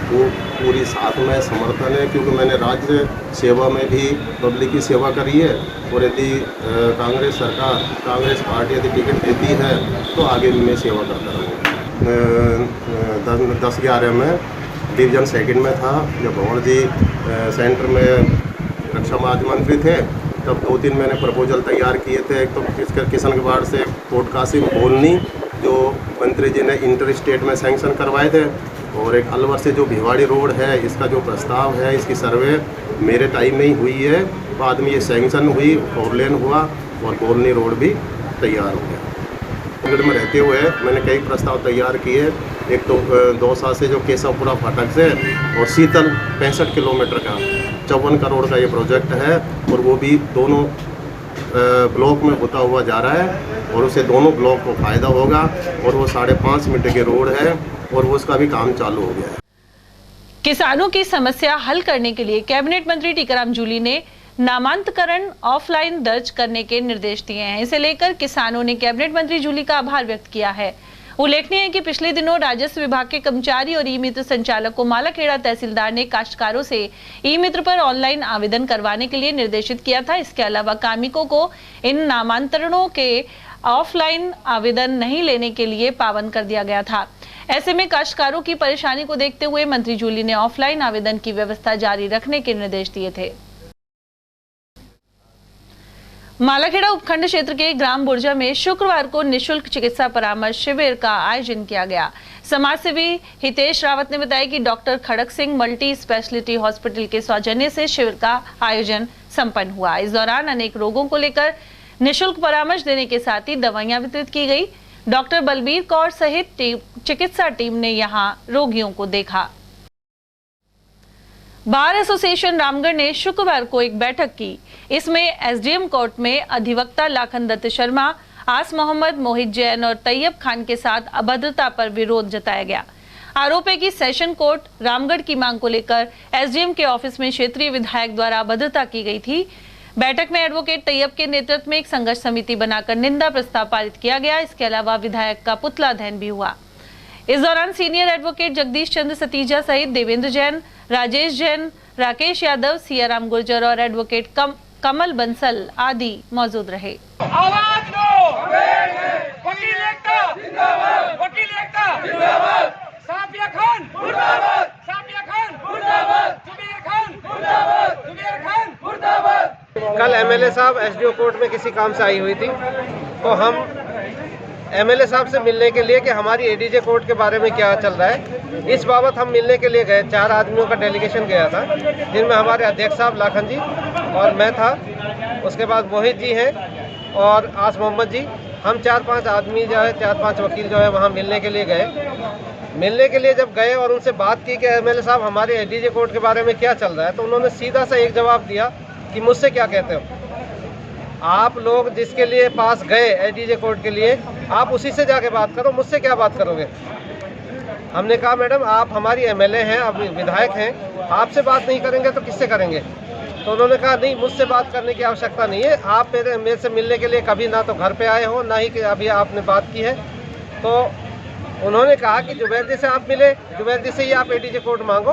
वो पूरी साथ में समर्थन है, क्योंकि मैंने राज्य सेवा में भी पब्लिक की सेवा करी है और यदि कांग्रेस सरकार, कांग्रेस पार्टी यदि टिकट देती है तो आगे भी मैं सेवा करता रहूँगा। 10-11 में डिवीजन सेकंड में था जब भंवर जी सेंटर में रक्षा राज्य मंत्री थे, तब 2-3 मैंने प्रपोजल तैयार किए थे। एक तो किशनगढ़ से कोट कासिम बोलनी जो मंत्री जी ने इंटर स्टेट में सैंक्शन करवाए थे, और एक अलवर से जो भिवाड़ी रोड है इसका जो प्रस्ताव है इसकी सर्वे मेरे टाइम में ही हुई है। बाद में ये सैंक्शन हुई, 4 लेन हुआ और बोलनी रोड भी तैयार हो गया। में रहते हुए मैंने कई प्रस्ताव तैयार किए। एक तो दौसा से जो केशवपुरा फाटक से और शीतल 65 किलोमीटर का 54 करोड़ का ये प्रोजेक्ट है, और वो भी दोनों ब्लॉक में होता हुआ जा रहा है और उसे दोनों ब्लॉक को फ़ायदा होगा। और वो 5.5 मीटर की रोड है और वो उसका भी काम चालू हो गया है। किसानों की समस्या हल करने के लिए कैबिनेट मंत्री टीकाराम जूली ने नामांतरण ऑफलाइन दर्ज करने के निर्देश दिए हैं। इसे लेकर किसानों ने कैबिनेट मंत्री जूली का आभार व्यक्त किया है। उल्लेखनीय है कि पिछले दिनों राजस्व विभाग के कर्मचारी और ई मित्र संचालक को मालाखेड़ा तहसीलदार ने काश्तकारों से ई मित्र पर ऑनलाइन आवेदन करवाने के लिए निर्देशित किया था। इसके अलावा कार्मिकों को इन नामांतरणों के ऑफलाइन आवेदन नहीं लेने के लिए पाबंद कर दिया गया था। ऐसे में काश्तकारों की परेशानी को देखते हुए मंत्री जूली ने ऑफलाइन आवेदन की व्यवस्था जारी रखने के निर्देश दिए थे। मालाखेड़ा उपखंड क्षेत्र के ग्राम बुर्जा में शुक्रवार को निशुल्क चिकित्सा परामर्श शिविर का आयोजन किया गया। समाजसेवी हितेश रावत ने बताया कि डॉक्टर खड़क सिंह मल्टी स्पेशलिटी हॉस्पिटल के सौजन्य से शिविर का आयोजन संपन्न हुआ। इस दौरान अनेक रोगों को लेकर निशुल्क परामर्श देने के साथ ही दवाइयां वितरित की गई। डॉक्टर बलबीर कौर सहित चिकित्सा टीम ने यहां रोगियों को देखा। बार एसोसिएशन रामगढ़ ने शुक्रवार को एक बैठक की। इसमें एसडीएम कोर्ट में अधिवक्ता लाखन दत्त शर्मा, आस मोहम्मद, मोहित जैन और तैयब खान के साथ अभद्रता पर विरोध जताया गया। आरोप है कि सेशन कोर्ट रामगढ़ की मांग को लेकर एसडीएम के ऑफिस में क्षेत्रीय विधायक द्वारा अभद्रता की गई थी। बैठक में एडवोकेट तैयब के नेतृत्व में एक संघर्ष समिति बनाकर निंदा प्रस्ताव पारित किया गया। इसके अलावा विधायक का पुतला दहन भी हुआ। इस दौरान सीनियर एडवोकेट जगदीश चंद्र सतीजा सहित देवेंद्र जैन, राजेश जैन, राकेश यादव, सियाराम गुर्जर और एडवोकेट कमल बंसल आदि मौजूद रहे। आवाज दो, वकील एकता जिंदाबाद, वकील एकता जिंदाबाद, साफिया खान मुर्दाबाद, साफिया खान मुर्दाबाद, जुबेर खान मुर्दाबाद, जुबेर खान मुर्दाबाद। कल एमएलए साहब एसडीओ कोर्ट में किसी काम से आई हुई थी, तो हम एमएलए साहब से मिलने के लिए कि हमारी एडीजे कोर्ट के बारे में क्या चल रहा है, इस बाबत हम मिलने के लिए गए। 4 आदमियों का डेलीगेशन गया था, जिनमें हमारे अध्यक्ष साहब लाखन जी और मैं था। उसके बाद मोहित जी हैं और आस मोहम्मद जी। हम 4-5 आदमी जो है, 4-5 वकील जो है वहाँ मिलने के लिए गए। मिलने के लिए जब गए और उनसे बात की कि एमएलए साहब हमारे एडीजे कोर्ट के बारे में क्या चल रहा है, तो उन्होंने सीधा सा एक जवाब दिया कि मुझसे क्या कहते हो आप लोग, जिसके लिए पास गए एडीजे कोर्ट के लिए, आप उसी से जाके बात करो, मुझसे क्या बात करोगे। हमने कहा मैडम आप हमारी एमएलए हैं, आप विधायक हैं, आपसे बात नहीं करेंगे तो किससे करेंगे। तो उन्होंने कहा नहीं, मुझसे बात करने की आवश्यकता नहीं है, आप मेरे से मिलने के लिए कभी ना तो घर पे आए हो, ना ही कि अभी आपने बात की है। तो उन्होंने कहा कि जुबैर जी से आप मिले, जुबैर जी से ही आप एडीजे कोर्ट मांगो।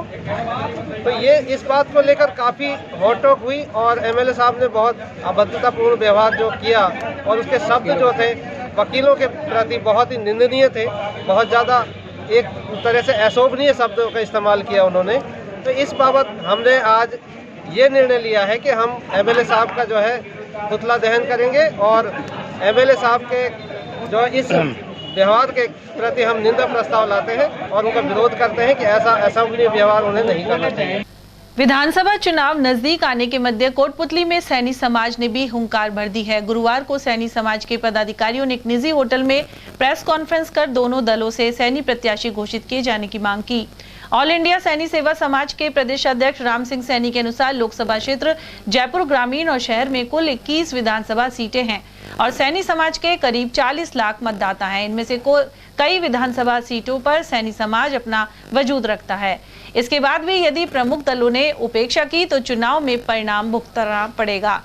तो ये इस बात को लेकर काफ़ी नोक-झोंक हुई और एमएलए साहब ने बहुत अभद्रतापूर्ण व्यवहार जो किया और उसके शब्द जो थे वकीलों के प्रति बहुत ही निंदनीय थे, बहुत ज़्यादा एक तरह से अशोभनीय शब्दों का इस्तेमाल किया उन्होंने। तो इस बाबत हमने आज ये निर्णय लिया है कि हम एमएलए साहब का जो है पुतला दहन करेंगे और एमएलए साहब के जो इस व्यवहार के प्रति हम निंदा प्रस्ताव लाते हैं और उनका विरोध करते हैं कि ऐसा अशोभनीय व्यवहार उन्हें नहीं करना चाहिए। विधानसभा चुनाव नजदीक आने के मध्य कोटपुतली में सैनी समाज ने भी हुंकार भर दी है। गुरुवार को सैनी समाज के पदाधिकारियों ने एक निजी होटल में प्रेस कॉन्फ्रेंस कर दोनों दलों से सैनी प्रत्याशी घोषित किए जाने की मांग की। ऑल इंडिया सैनी सेवा समाज के प्रदेश अध्यक्ष राम सिंह सैनी के अनुसार लोकसभा क्षेत्र जयपुर ग्रामीण और शहर में कुल 21 विधानसभा सीटें हैं और सैनी समाज के करीब 40 लाख मतदाता हैं। इनमें से कई विधानसभा सीटों पर सैनी समाज अपना वजूद रखता है। इसके बाद भी यदि प्रमुख दलों ने उपेक्षा की तो चुनाव में परिणाम भुगतना पड़ेगा।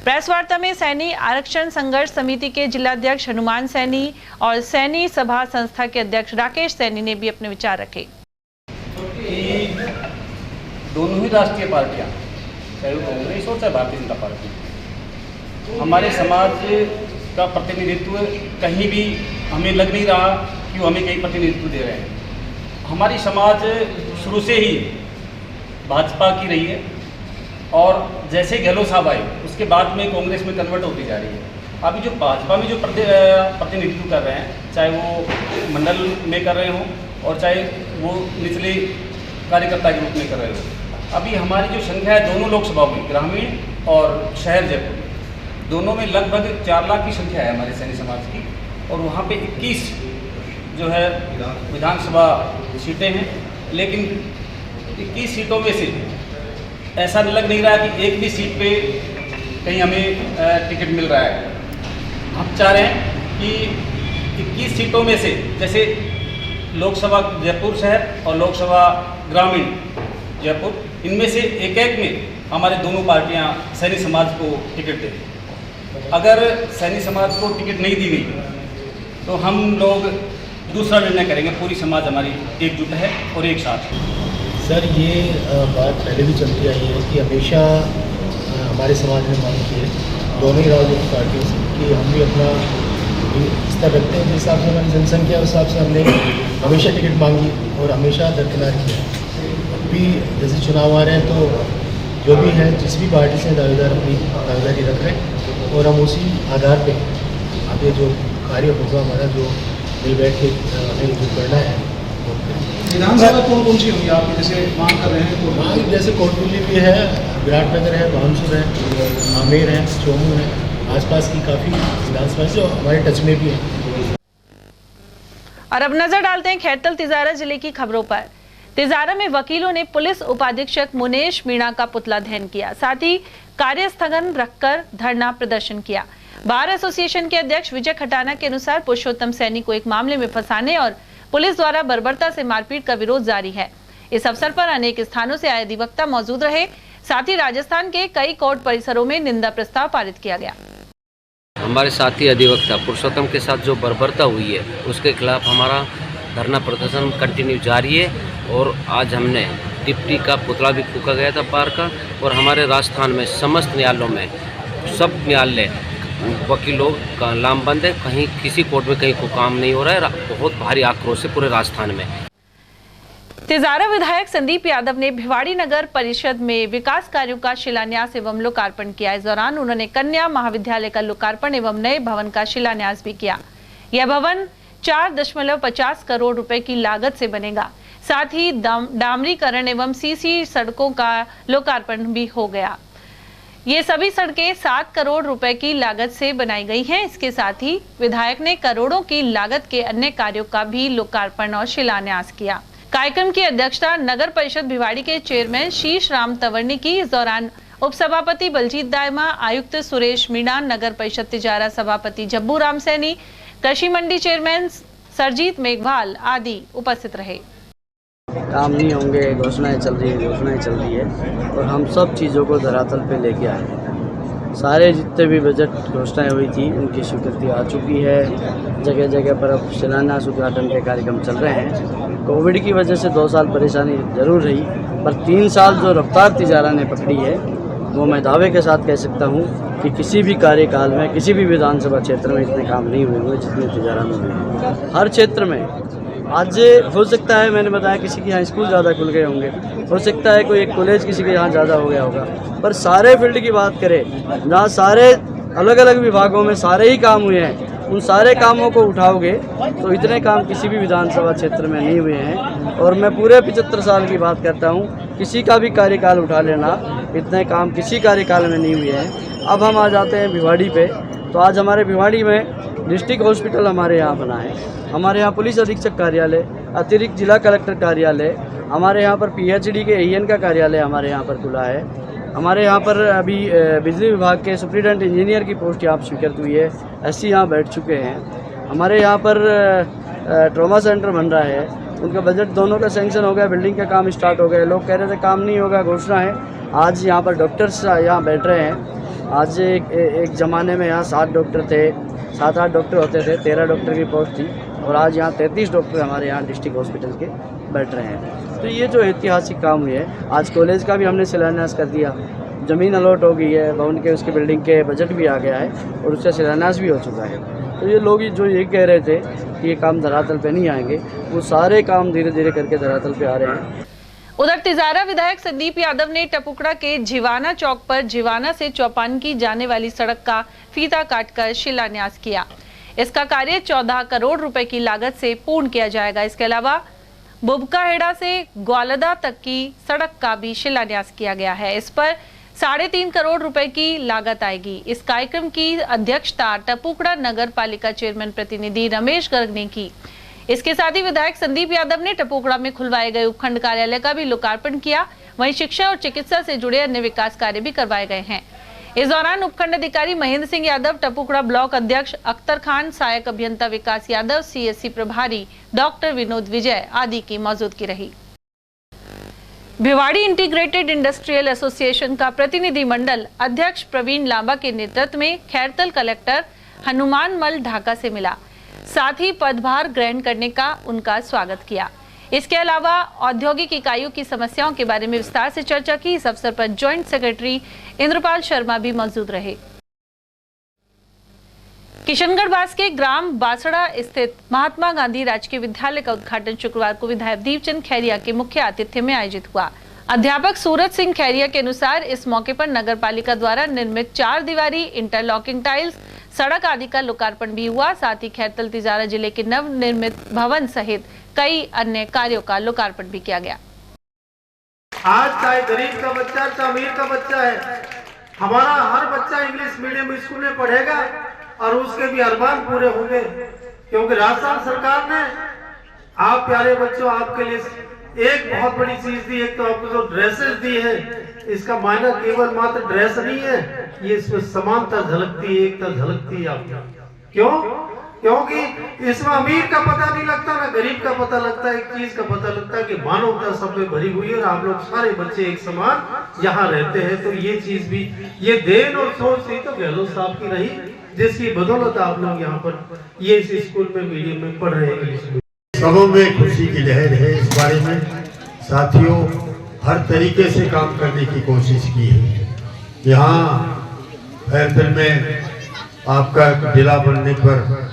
प्रेस वार्ता में सैनी आरक्षण संघर्ष समिति के जिलाध्यक्ष हनुमान सैनी और सैनी सभा संस्था के अध्यक्ष राकेश सैनी ने भी अपने विचार रखे। दोनों ही राष्ट्रीय पार्टियां, चाहे कांग्रेस और चाहे भारतीय जनता पार्टी, हमारे समाज का प्रतिनिधित्व कहीं भी हमें लग नहीं रहा कि वो हमें कहीं प्रतिनिधित्व दे रहे हैं। हमारी समाज शुरू से ही भाजपा की रही है और जैसे गहलोत साहब आए उसके बाद में कांग्रेस में कन्वर्ट होती जा रही है। अभी जो भाजपा में जो प्रतिनिधित्व कर रहे हैं, चाहे वो मंडल में कर रहे हों और चाहे वो निचले कार्यकर्ता के रूप में कर रहे हों, अभी हमारी जो संख्या है दोनों लोकसभाओं में, ग्रामीण और शहर जयपुर, दोनों में लगभग 4 लाख की संख्या है हमारे सैनी समाज की। और वहाँ पे 21 जो है विधानसभा सीटें हैं, लेकिन 21 सीटों में से ऐसा लग नहीं रहा कि एक भी सीट पे कहीं हमें टिकट मिल रहा है। हम चाह रहे हैं कि 21 सीटों में से, जैसे लोकसभा जयपुर शहर और लोकसभा ग्रामीण जयपुर, इनमें से एक में हमारे दोनों पार्टियां सैनी समाज को टिकट दें। अगर सैनी समाज को टिकट नहीं दी गई तो हम लोग दूसरा निर्णय करेंगे। पूरी समाज हमारी एकजुट है और एक साथ है। सर, ये बात पहले भी चलती आई है कि हमेशा हमारे समाज में मांग की है दोनों ही राजनीतिक पार्टियों से कि हम भी अपना स्तर रखते हैं। जिस हिसाब से हमारी जनसंख्या उस हिसाब से हमने हमेशा टिकट मांगी और हमेशा दरकिनार किया। अब भी जैसे चुनाव आ रहे हैं तो जो भी है, जिस भी पार्टी से दावेदार अपनी दावेदारी रख रहे हैं और हम उसी आधार पे आगे जो कार्य होगा हमारा, जो मिल बैठ के हमें जो करना है। विधानसभा कौन सी होगी आपकी, जैसे मांग कर रहे हैं? तो मांग जैसे कोटपुली भी है, विराटनगर है, भानसुर है, आमेर है, चोमू है, आसपास की काफ़ी विधानसभा जो हमारे टच में भी है। और अब नजर डालते हैं खैरतल तिजारा जिले की खबरों पर। तिजारा में वकीलों ने पुलिस उपाधीक्षक मुनेश मीणा का पुतला दहन किया, साथ ही कार्य स्थगन रखकर धरना प्रदर्शन किया। बार एसोसिएशन के अध्यक्ष विजय खटाना के अनुसार पुरुषोत्तम सैनी को एक मामले में फंसाने और पुलिस द्वारा बर्बरता से मारपीट का विरोध जारी है। इस अवसर पर अनेक स्थानों से आए अधिवक्ता मौजूद रहे, साथ ही राजस्थान के कई कोर्ट परिसरों में निंदा प्रस्ताव पारित किया गया। हमारे साथी अधिवक्ता पुरुषोत्तम के साथ जो बर्बरता हुई है उसके खिलाफ हमारा धरना प्रदर्शन कंटिन्यू जारी है। और आज हमने डिप्टी का पुतला भी फूका गया था बार का। और हमारे राजस्थान में समस्त न्यायालयों में सब न्यायालय वकीलों का लामबंद है, कहीं किसी कोर्ट में कहीं को काम नहीं हो रहा है। बहुत भारी आक्रोश है पूरे राजस्थान में। तिजारा विधायक संदीप यादव ने भिवाड़ी नगर परिषद में विकास कार्यों का शिलान्यास एवं लोकार्पण किया। इस दौरान उन्होंने कन्या महाविद्यालय का लोकार्पण एवं नए भवन का शिलान्यास भी किया। यह भवन 4.50 करोड़ रुपए की लागत से बनेगा। साथ ही डामरीकरण एवं सीसी सड़कों का लोकार्पण भी हो गया। ये सभी सड़कें 7 करोड़ रुपए की लागत से बनाई गई हैं। इसके साथ ही विधायक ने करोड़ों की लागत के अन्य कार्यों का भी लोकार्पण और शिलान्यास किया। कार्यक्रम की अध्यक्षता नगर परिषद भिवाड़ी के चेयरमैन शीश राम तंवर ने की। इस दौरान उपसभापति बलजीत दायमा, आयुक्त सुरेश मीणा, नगर परिषद तिजारा सभापति जब्बू राम सैनी, कृषि मंडी चेयरमैन सरजीत मेघवाल आदि उपस्थित रहे। काम नहीं होंगे, घोषणाएं चल रही है और हम सब चीज़ों को धरातल पे लेके आए हैं। सारे जितने भी बजट घोषणाएं हुई थी उनकी स्वीकृति आ चुकी है। जगह जगह पर अब शिलान्यास उद्घाटन के कार्यक्रम चल रहे हैं। कोविड की वजह से 2 साल परेशानी जरूर रही, पर 3 साल जो रफ्तार तिजारा ने पकड़ी है वो मैं दावे के साथ कह सकता हूँ कि किसी भी कार्यकाल में किसी भी विधानसभा क्षेत्र में इतने काम नहीं हुए जितने तिजारा में हुए। हर क्षेत्र में आज हो सकता है, मैंने बताया किसी के यहाँ स्कूल ज़्यादा खुल गए होंगे, हो सकता है कोई एक कॉलेज किसी के यहाँ ज़्यादा हो गया होगा, पर सारे फील्ड की बात करें जहाँ सारे अलग अलग विभागों में सारे ही काम हुए हैं, उन सारे कामों को उठाओगे तो इतने काम किसी भी विधानसभा क्षेत्र में नहीं हुए हैं। और मैं पूरे 75 साल की बात करता हूँ, किसी का भी कार्यकाल उठा लेना, इतने काम किसी कार्यकाल में नहीं हुए हैं। अब हम आ जाते हैं भिवाड़ी पे, तो आज हमारे भिवाड़ी में डिस्ट्रिक्ट हॉस्पिटल हमारे यहाँ बना है। हमारे यहाँ पुलिस अधीक्षक कार्यालय, अतिरिक्त जिला कलेक्टर कार्यालय, हमारे यहाँ पर PhD के AN का कार्यालय हमारे यहाँ पर खुला है। हमारे यहाँ पर अभी बिजली विभाग के सुप्रिटेंडेंट इंजीनियर की पोस्ट यहाँ स्वीकृत हुई है, SC यहाँ बैठ चुके हैं। हमारे यहाँ पर ट्रॉमा सेंटर बन रहा है, उनका बजट दोनों का सेंक्शन हो गया, बिल्डिंग का काम स्टार्ट हो गया। लोग कह रहे थे काम नहीं होगा, घोषणा है। आज यहाँ पर डॉक्टर्स यहाँ बैठ रहे हैं। आज एक ज़माने में यहाँ 7 डॉक्टर थे, 7-8 डॉक्टर होते थे, 13 डॉक्टर की पोस्ट थी, और आज यहाँ 33 डॉक्टर हमारे यहाँ डिस्ट्रिक्ट हॉस्पिटल के बैठ रहे हैं। तो ये जो ऐतिहासिक काम हुई है, आज कॉलेज का भी हमने शिलान्यास कर दिया, ज़मीन अलॉट हो गई है, भवन के उसके बिल्डिंग के बजट भी आ गया है और उसका शिलान्यास भी हो चुका है। तो ये लोग जो ये कह रहे थे कि ये काम धरातल पे नहीं आएंगे, वो सारे काम धीरे धीरे करके धरातल पे आ रहे हैं। उधर तिजारा विधायक संदीप यादव ने टपुकड़ा के झिवाना चौक पर झिवाना से चौपानकी जाने वाली सड़क का फीता काटकर शिलान्यास किया। इसका कार्य 14 करोड़ रुपए की लागत से पूर्ण किया जाएगा। इसके अलावा बुबकाहेड़ा से ग्वालदा तक की सड़क का भी शिलान्यास किया गया है। इस पर 3.5 करोड़ रुपए की लागत आएगी। इस कार्यक्रम की अध्यक्षता टपुकड़ा नगर पालिका चेयरमैन प्रतिनिधि रमेश गर्ग ने की। इसके साथ ही विधायक संदीप यादव ने टपुकड़ा में खुलवाए गए उपखंड कार्यालय का भी लोकार्पण किया। वहीं शिक्षा और चिकित्सा से जुड़े अन्य विकास कार्य भी करवाए गए हैं। इस दौरान उपखंड अधिकारी महेंद्र सिंह यादव, टपुकड़ा ब्लॉक अध्यक्ष अख्तर खान, सहायक अभियंता विकास यादव, CSC प्रभारी डॉक्टर विनोद विजय आदि की मौजूदगी रही। भिवाड़ी इंटीग्रेटेड इंडस्ट्रियल एसोसिएशन का प्रतिनिधि मंडल अध्यक्ष प्रवीण लांबा के नेतृत्व में खैरतल कलेक्टर हनुमान मल ढाका से मिला। साथ ही पदभार ग्रहण करने का उनका स्वागत किया। इसके अलावा औद्योगिक इकाइयों की समस्याओं के बारे में विस्तार से चर्चा की। इस अवसर पर ज्वाइंट सेक्रेटरी इंद्रपाल शर्मा भी मौजूद रहे। किशनगढ़ बास के ग्राम बासड़ा स्थित महात्मा गांधी राजकीय विद्यालय का उद्घाटन शुक्रवार को विधायक दीपचंद खैरिया के मुख्य आतिथ्य में आयोजित हुआ। अध्यापक सूरज सिंह खैरिया के अनुसार इस मौके पर नगर पालिका द्वारा निर्मित 4 दीवारी, इंटरलॉकिंग टाइल्स, सड़क आदि का लोकार्पण भी हुआ। साथ ही खैरतल तिजारा जिले के नव निर्मित भवन सहित कई अन्य कार्यों का लोकार्पण भी किया गया। आज चाहे गरीब का बच्चा चाहे अमीर का बच्चा है, हमारा हर बच्चा इंग्लिश मीडियम स्कूल में पढ़ेगा और उसके भी अरमान पूरे होंगे, क्योंकि राजस्थान सरकार ने आप प्यारे बच्चों आपके लिए एक बहुत बड़ी चीज दी। एक तो आपको जो ड्रेसेस दी है, इसका मायना केवल मात्र ड्रेस नहीं है, ये इसमें समानता झलकती है, एकता झलकती है आपकी। क्यों? क्योंकि इसमें अमीर का पता नहीं लगता, ना गरीब का पता लगता है। एक चीज का पता लगता है कि मानवता सब में भरी हुई है और आप लोग सारे बच्चे एक समान यहाँ रहते हैं। तो ये चीज भी, ये देन और सोच थी तो गहलोत साहब की रही, जिसकी बदौलत आप लोग यहाँ पर ये इस स्कूल में मीडियम में पढ़ रहे हैं। सबों में खुशी की लहर है। इस बारे में साथियों हर तरीके से काम करने की कोशिश की है। यहाँ खैरतल में आपका जिला बनने पर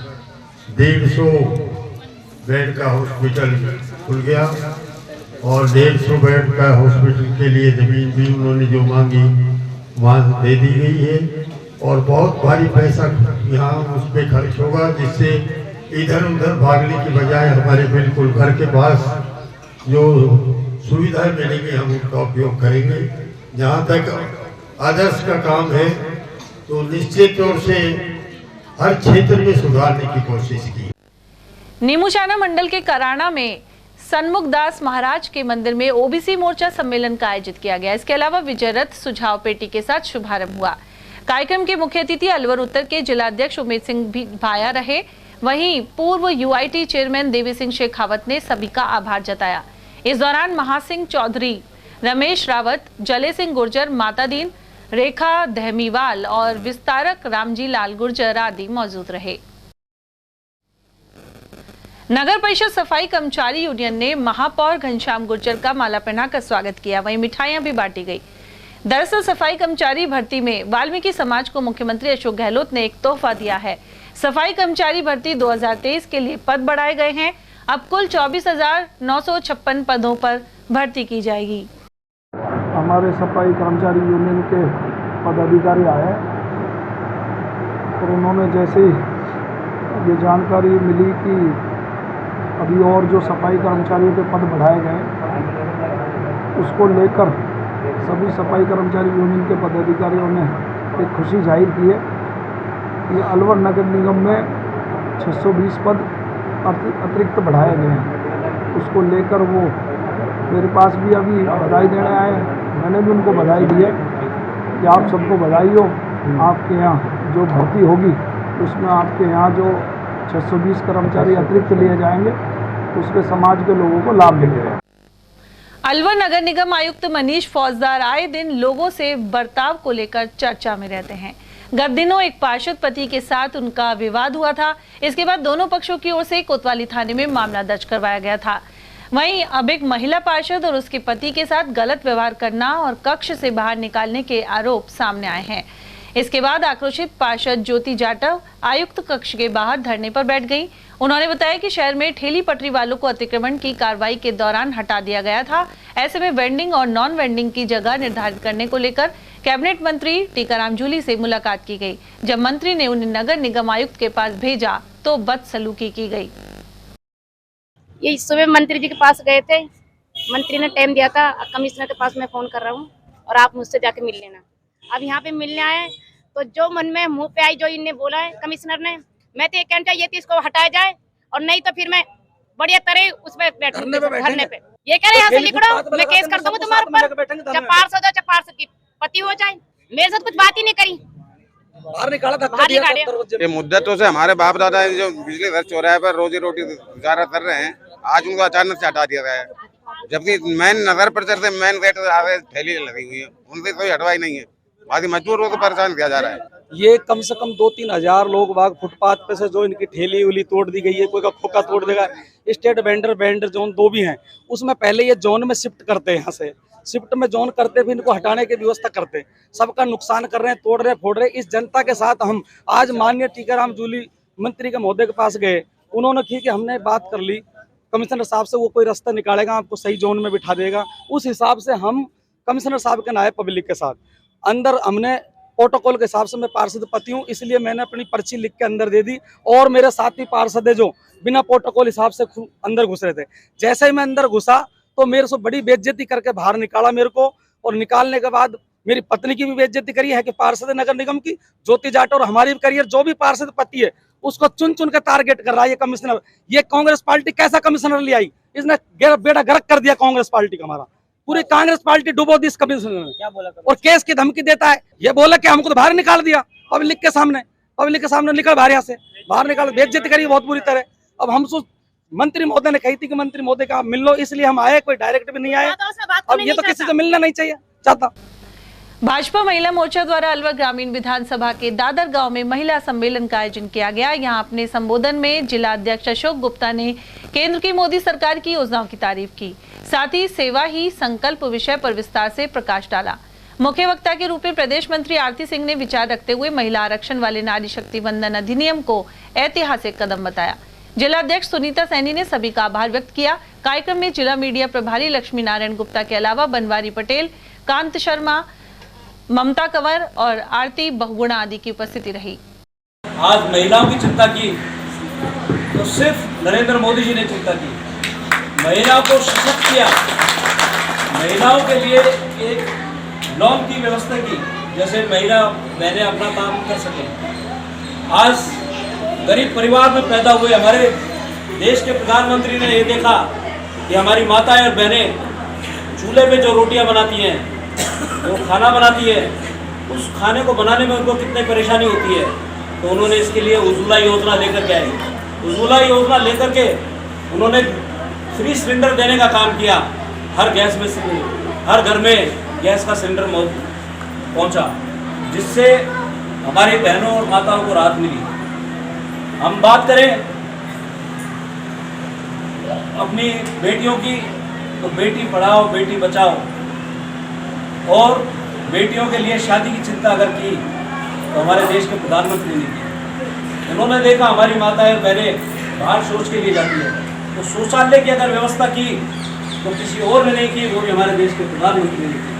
150 बेड का हॉस्पिटल खुल गया और 150 बेड का हॉस्पिटल के लिए जमीन भी उन्होंने जो मांगी वहाँ दे दी गई है और बहुत भारी पैसा यहाँ उस पर खर्च होगा, जिससे इधर उधर भागने की बजाय हमारे बिल्कुल घर के पास जो सुविधाएं मिलेंगी हम उनका उपयोग करेंगे। जहाँ तक आदर्श का काम है तो निश्चित तौर से हर क्षेत्र में सुधारने की कोशिश की। नीमूचाना मंडल के कराना में सन्मुख दास महाराज के मंदिर में ओबीसी मोर्चा सम्मेलन का आयोजित किया गया। इसके अलावा विजय रथ सुझाव पेटी के साथ शुभारंभ हुआ। कार्यक्रम के मुख्य अतिथि अलवर उत्तर के जिलाध्यक्ष उमेद सिंह भी भाया रहे। वहीं पूर्व UIT चेयरमैन देवी सिंह शेखावत ने सभी का आभार जताया। इस दौरान महासिंह चौधरी, रमेश रावत, जले सिंह गुर्जर, माता दीन, रेखा धहमीवाल और विस्तारक रामजी लाल गुर्जर आदि मौजूद रहे। नगर परिषद सफाई कर्मचारी यूनियन ने महापौर घनश्याम गुर्जर का माला पहनाकर स्वागत किया। वहीं मिठाइयां भी बांटी गई। दरअसल सफाई कर्मचारी भर्ती में वाल्मीकि समाज को मुख्यमंत्री अशोक गहलोत ने एक तोहफा दिया है। सफाई कर्मचारी भर्ती 2023 के लिए पद बढ़ाए गए हैं। अब कुल 24,956 पदों पर भर्ती की जाएगी। हमारे सफाई कर्मचारी यूनियन के पदाधिकारी आए और उन्होंने जैसे ये जानकारी मिली कि अभी और जो सफाई कर्मचारियों के पद बढ़ाए गए, उसको लेकर सभी सफाई कर्मचारी यूनियन के पदाधिकारियों ने एक खुशी जाहिर की है। ये अलवर नगर निगम में 620 पद अतिरिक्त बढ़ाए गए हैं। उसको लेकर वो मेरे पास भी अभी बधाई देने आए। मैंने भी उनको बधाई दी है कि आप सबको बधाई हो। आपके यहाँ जो भर्ती होगी उसमें आपके यहाँ जो 620 कर्मचारी अतिरिक्त लिए जाएंगे, उसके समाज के लोगों को लाभ मिलेगा। अलवर नगर निगम आयुक्त मनीष फौजदार आए दिन लोगों से बर्ताव को लेकर चर्चा में रहते हैं। गत दिनों एक पार्षद पति के साथ उनका विवाद हुआ था। इसके बाद दोनों पक्षों की ओर से कोतवाली थाने में मामला दर्ज करवाया गया था। वहीं अब एक महिला पार्षद और उसके पति के साथ गलत व्यवहार करना और कक्ष से बाहर निकालने के आरोप सामने आए हैं। इसके बाद आक्रोशित पार्षद ज्योति जाटव आयुक्त कक्ष के बाहर धरने पर बैठ गई। उन्होंने बताया कि शहर में ठेली पटरी वालों को अतिक्रमण की कार्रवाई के दौरान हटा दिया गया था। ऐसे में वेंडिंग और नॉन वेंडिंग की जगह निर्धारित करने को लेकर कैबिनेट मंत्री टीकाराम जूली से मुलाकात की गई। जब मंत्री ने उन्हें नगर निगम आयुक्त के पास भेजा तो बदसलूकी की गई। ये सुबह मंत्री जी के पास गए थे, मंत्री ने टाइम दिया था, कमिश्नर के पास मैं फोन कर रहा हूँ और आप मुझसे जाके मिल लेना। अब यहाँ पे मिलने आए तो जो मन में मुंह पे आई जो इनने बोला है कमिश्नर ने, मैं तो ये कहना चाहिए थी इसको हटाया जाए और नहीं तो फिर मैं बढ़िया तरह उस पर बैठूंगी धरने पे। ये कह रहे यहाँ से लिखो, मैं केस कर दूंगा तुम्हारे ऊपर, चपार की पति हो जाए। मेरे साथ कुछ बात ही नहीं करी, बाहर निकाला था। ये मुद्दतों से हमारे बाप दादा जो बिजली घर चौराहे पर रोजी रोटी गुजारा कर रहे हैं, आज उनको अचानक से हटा दिया गया है, जबकि मेन नगर परिषद से मेन गेट थैली लगी हुई है, उनसे कोई हटवाई नहीं है। बाकी मजबूर हो तो परेशान किया जा रहा है। ये कम से कम 2-3 हजार लोग बाग फुटपाथ पे से जो इनकी ठेली उली तोड़ दी गई है, कोई का खोखा तोड़ देगा। स्टेट वेंडर जोन 2 भी हैं, उसमें पहले ये जोन में शिफ्ट करते हैं, यहाँ से शिफ्ट में जोन करते भी इनको हटाने की व्यवस्था करते, सबका नुकसान कर रहे हैं, तोड़ रहे फोड़ रहे। इस जनता के साथ हम आज माननीय टीकाराम जूली मंत्री के महोदय के पास गए, उन्होंने की कि हमने बात कर ली कमिश्नर साहब से, वो कोई रास्ता निकालेगा, आपको सही जोन में बिठा देगा। उस हिसाब से हम कमिश्नर साहब के नायब पब्लिक के साथ अंदर हमने प्रोटोकॉल के हिसाब से, मैं पार्षद पति हूँ इसलिए मैंने अपनी पर्ची लिख के अंदर दे दी और मेरे साथी पार्षद है जो बिना प्रोटोकॉल हिसाब से अंदर घुस रहे थे। जैसे ही मैं अंदर घुसा तो मेरे से बड़ी बेइज्जती करके बाहर निकाला मेरे को, और निकालने के बाद मेरी पत्नी की भी बेइज्जती करी है कि पार्षद नगर निगम की ज्योति जाटव, और हमारी भी करियर जो भी पार्षद पति है उसको चुन चुन के टारगेट कर रहा है ये कमिश्नर। ये कांग्रेस पार्टी कैसा कमिश्नर ले आई, इसने बेड़ा गर्क कर दिया कांग्रेस पार्टी का। हमारा पूरी कांग्रेस पार्टी डुबो दी इस कमिश्नर ने, क्या बोला और केस की धमकी देता है। ये बोला कि हमको तो बाहर निकाल दिया पब्लिक के सामने निकल बाहर, यहाँ से बाहर निकाल, बेइज्जती करी बहुत बुरी तरह। अब हम मंत्री महोदय ने कही थी कि मंत्री महोदय का आप मिल लो, इसलिए हम आए, कोई डायरेक्ट भी नहीं आए। अब ये तो किसी से मिलना नहीं चाहिए चाहता। भाजपा महिला मोर्चा द्वारा अलवर ग्रामीण विधानसभा के दादर गांव में महिला सम्मेलन का आयोजन किया गया। यहां अपने संबोधन में जिला अध्यक्ष अशोक गुप्ता ने केंद्र की मोदी सरकार की योजनाओं की तारीफ की, साथ ही सेवा ही संकल्प विषय पर विस्तार से प्रकाश डाला। मुख्य वक्ता के रूप में प्रदेश मंत्री आरती सिंह ने विचार रखते हुए महिला आरक्षण वाले नारी शक्ति वंदन अधिनियम को ऐतिहासिक कदम बताया। जिला अध्यक्ष सुनीता सैनी ने सभी का आभार व्यक्त किया। कार्यक्रम में जिला मीडिया प्रभारी लक्ष्मी नारायण गुप्ता के अलावा बनवारी पटेल, कांत शर्मा, ममता कंवर और आरती बहुगुणा आदि की उपस्थिति रही। आज महिलाओं की चिंता की तो सिर्फ नरेंद्र मोदी जी ने चिंता की, महिलाओं को सशक्त किया, महिलाओं के लिए एक लोन की व्यवस्था की, जैसे महिला बहनें अपना काम कर सकें। आज गरीब परिवार में पैदा हुए हमारे देश के प्रधानमंत्री ने ये देखा कि हमारी माताएं और बहनें चूल्हे पे जो रोटियां बनाती हैं, जो खाना बनाती है, उस खाने को बनाने में उनको कितनी परेशानी होती है, तो उन्होंने इसके लिए उज्ज्वला योजना लेकर के आए। उज्ज्वला योजना लेकर के उन्होंने फ्री सिलेंडर देने का काम किया। हर घर में गैस का सिलेंडर पहुंचा, जिससे हमारी बहनों और माताओं को राहत मिली। हम बात करें अपनी बेटियों की, तो बेटी पढ़ाओ बेटी बचाओ, और बेटियों के लिए शादी की चिंता अगर की तो हमारे देश के प्रधानमंत्री ने की। उन्होंने देखा हमारी माताएं और बहनें बाहर शौच के लिए जाती है, तो शौचालय की अगर व्यवस्था की तो किसी और ने नहीं की, वो भी हमारे देश के प्रधानमंत्री ने की।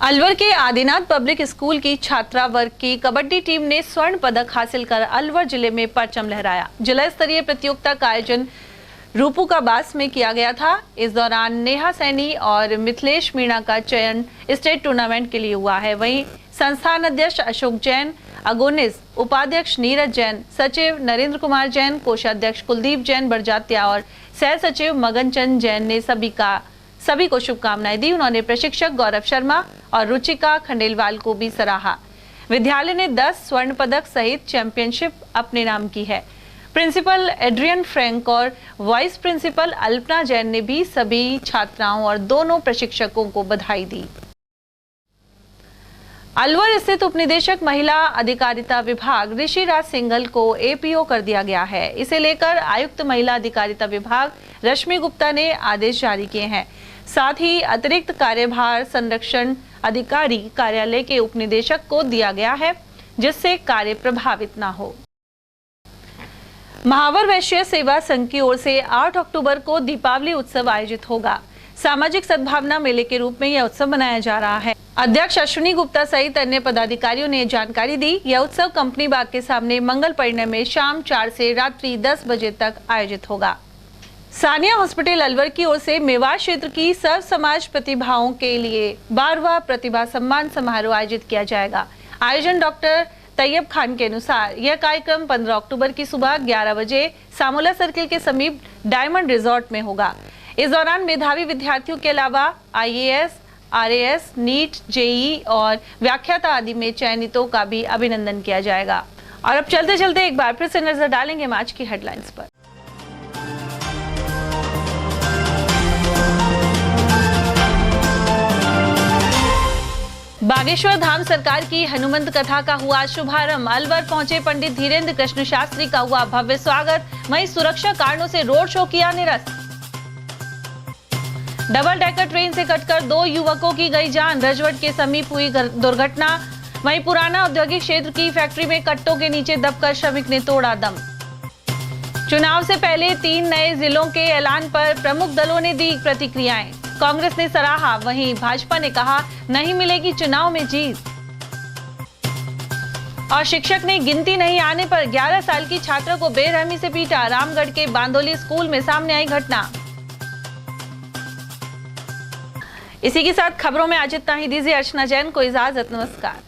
अलवर के आदिनाथ पब्लिक स्कूल की छात्रा वर्ग की कबड्डी टीम ने स्वर्ण पदक हासिल कर अलवर जिले में परचम लहराया। जिला स्तरीय प्रतियोगिता का आयोजन रूपुकाबास में किया गया था। इस दौरान नेहा सैनी और मिथिलेश मीणा का चयन स्टेट टूर्नामेंट के लिए हुआ है। वहीं संस्थान अध्यक्ष अशोक जैन, अगोनिस, उपाध्यक्ष नीरज जैन, सचिव नरेंद्र कुमार जैन, कोषाध्यक्ष कुलदीप जैन बरजात्या और सह सचिव मगन चंद जैन ने सभी को शुभकामनाएं दी। उन्होंने प्रशिक्षक गौरव शर्मा और रुचिका खंडेलवाल को भी सराहा। विद्यालय ने 10 स्वर्ण पदक सहित चैंपियनशिप अपने नाम की है। प्रिंसिपल एड्रियन फ्रैंक और वाइस प्रिंसिपल अल्पना जैन ने भी सभी छात्राओं और दोनों प्रशिक्षकों को बधाई दी। अलवर स्थित उपनिदेशक महिला अधिकारिता विभाग ऋषिराज सिंघल को एपीओ कर दिया गया है। इसे लेकर आयुक्त महिला अधिकारिता विभाग रश्मि गुप्ता ने आदेश जारी किए हैं। साथ ही अतिरिक्त कार्यभार संरक्षण अधिकारी कार्यालय के उपनिदेशक को दिया गया है, जिससे कार्य प्रभावित न हो। महावर वैश्य सेवा संघ की ओर से 8 अक्टूबर को दीपावली उत्सव आयोजित होगा। सामाजिक सद्भावना मेले के रूप में यह उत्सव मनाया जा रहा है। अध्यक्ष अश्विनी गुप्ता सहित अन्य पदाधिकारियों ने जानकारी दी। यह उत्सव कंपनी बाग के सामने मंगल परिणय में शाम 4 से रात्रि 10 बजे तक आयोजित होगा। सानिया हॉस्पिटल अलवर की ओर से मेवाड़ क्षेत्र की सर्व समाज प्रतिभाओं के लिए 12वां प्रतिभा सम्मान समारोह आयोजित किया जाएगा। आयोजन डॉक्टर तैयब खान के अनुसार यह कार्यक्रम 15 अक्टूबर की सुबह 11 बजे सामोला सर्किल के समीप डायमंड रिजॉर्ट में होगा। इस दौरान मेधावी विद्यार्थियों के अलावा IAS, RAS, नीट, JEE और व्याख्याता आदि में चयनितों का भी अभिनंदन किया जाएगा। और अब चलते चलते एक बार फिर से नजर डालेंगे आज की हेडलाइंस पर। बागेश्वर धाम सरकार की हनुमंत कथा का हुआ शुभारंभ। अलवर पहुंचे पंडित धीरेन्द्र कृष्ण शास्त्री का हुआ भव्य स्वागत। वहीं सुरक्षा कारणों से रोड शो किया निरस्त। डबल डेकर ट्रेन से कटकर 2 युवकों की गई जान। रजवट के समीप हुई दुर्घटना। वहीं पुराना औद्योगिक क्षेत्र की फैक्ट्री में कट्टों के नीचे दबकर श्रमिक ने तोड़ा दम। चुनाव से पहले 3 नए जिलों के ऐलान पर प्रमुख दलों ने दी प्रतिक्रियाएं। कांग्रेस ने सराहा, वहीं भाजपा ने कहा नहीं मिलेगी चुनाव में जीत। और शिक्षक ने गिनती नहीं आने पर 11 साल की छात्रा को बेरहमी से पीटा। रामगढ़ के बांदोली स्कूल में सामने आई घटना। इसी के साथ खबरों में आज इतना ही। दीजिए अर्चना जैन को इजाजत। नमस्कार।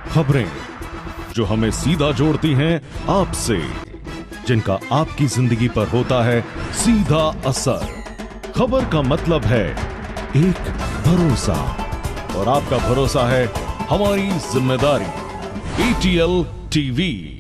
खबरें जो हमें सीधा जोड़ती हैं आपसे, जिनका आपकी जिंदगी पर होता है सीधा असर। खबर का मतलब है एक भरोसा, और आपका भरोसा है हमारी जिम्मेदारी। ATL TV।